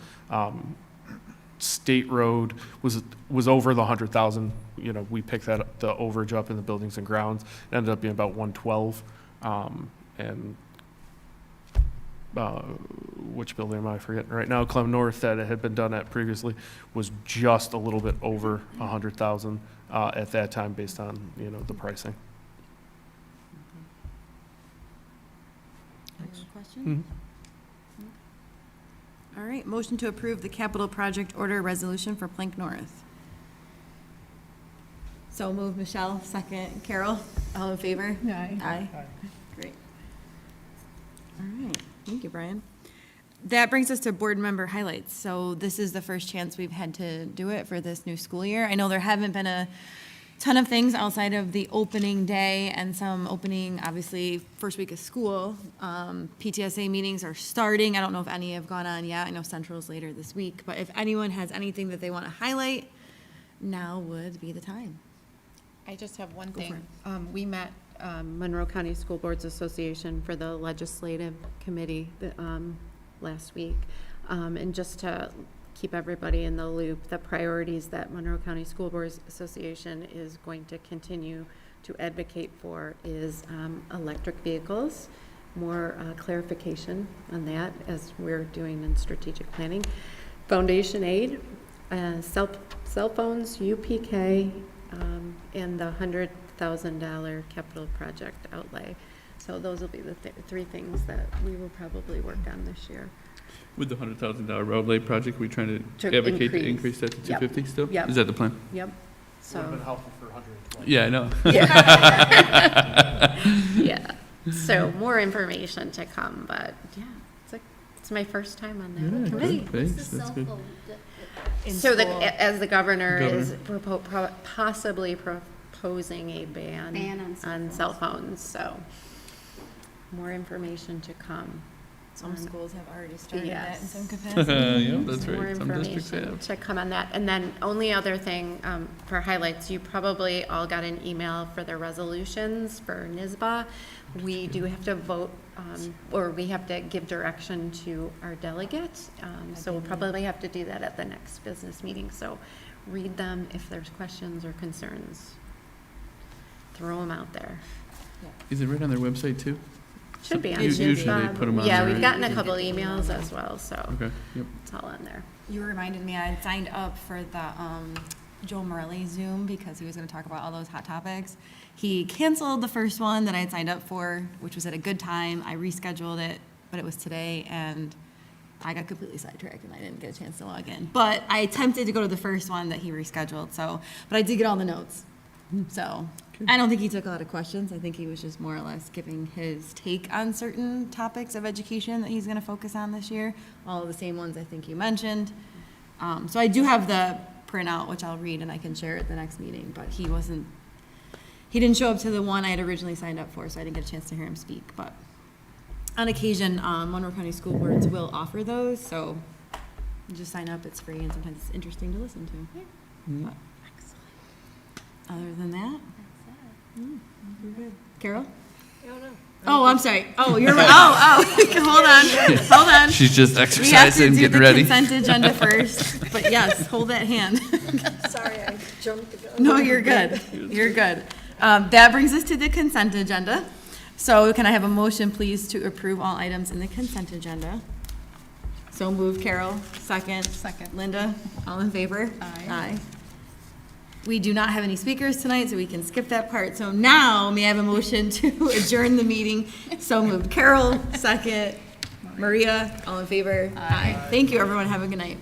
State Road was over the 100,000. You know, we picked the overage up in the buildings and grounds. It ended up being about 112. And which building am I forgetting right now? Clem North, that it had been done at previously, was just a little bit over 100,000 at that time, based on the pricing. Any other questions? All right, motion to approve the capital project order resolution for Plank North. So move, Michele, second. Carole, all in favor? Aye. Aye. Great. All right, thank you, Brian. That brings us to board member highlights. So this is the first chance we've had to do it for this new school year. I know there haven't been a ton of things outside of the opening day and some opening, obviously, first week of school. PTSA meetings are starting. I don't know if any have gone on yet. I know Central's later this week. But if anyone has anything that they want to highlight, now would be the time. I just have one Go for thing. We met Monroe County School Boards Association for the legislative committee last week. And just to keep everybody in the loop, the priorities that Monroe County School Boards Association is going to continue to advocate for is electric vehicles, more clarification on that as we're doing in strategic planning, foundation aid, cell phones, UPK, and the $100,000 capital project outlay. So those will be the three things that we will probably work on this year. With the $100,000 roadway project, we trying to To advocate to increase. increase that to Yep. 250 still? Yep. Is that the plan? Yep. So. Would have been helpful for 120. Yeah, I know. Yeah. So more information to come, but yeah, it's my first time on that committee. Good, thanks, that's good. So as the governor is possibly proposing a ban on cell phones, so more information to come. Some schools have already started Yes. that in some capacity. Yeah, that's More right. Some districts information have. to come on that. And then only other thing for highlights, you probably all got an email for the resolutions for NISBA. We do have to vote, or we have to give direction to our delegates. So we'll probably have to do that at the next business meeting. So read them if there's questions or concerns. Throw them out there. Is it right on their website too? Should be on Usually NISBA. they put them on Yeah, there, we've right? gotten a couple emails as well, so Okay, yep. it's all on there. You reminded me, I had signed up for the Joel Morelli Zoom because he was going to talk about all those hot topics. He canceled the first one that I had signed up for, which was at a good time. I rescheduled it, but it was today, and I got completely sidetracked and I didn't get a chance to log in. But I attempted to go to the first one that he rescheduled, but I did get all the notes. So I don't think he took a lot of questions. I think he was just more or less giving his take on certain topics of education that he's going to focus on this year. All of the same ones I think you mentioned. So I do have the printout, which I'll read and I can share at the next meeting, but he didn't show up to the one I had originally signed up for, so I didn't get a chance to hear him speak. But on occasion, Monroe County School Boards will offer those, so you just sign up, it's free, and sometimes it's interesting to listen to. But other than that, we're good. Carol? Oh, I'm sorry. Oh, you're right. Hold on. She's just exercising, getting ready. We have to do the consent agenda first, but yes, hold that hand. Sorry, I jumped the gun. No, you're good. You're good. That brings us to the consent agenda. So can I have a motion, please, to approve all items in the consent agenda? So moved, Carol. Second. Linda, all in favor? Aye. We do not have any speakers tonight, so we can skip that part. So now, may I have a motion to adjourn the meeting? So moved. Carol, second. Maria, all in favor? Aye. Thank you, everyone. Have a good night.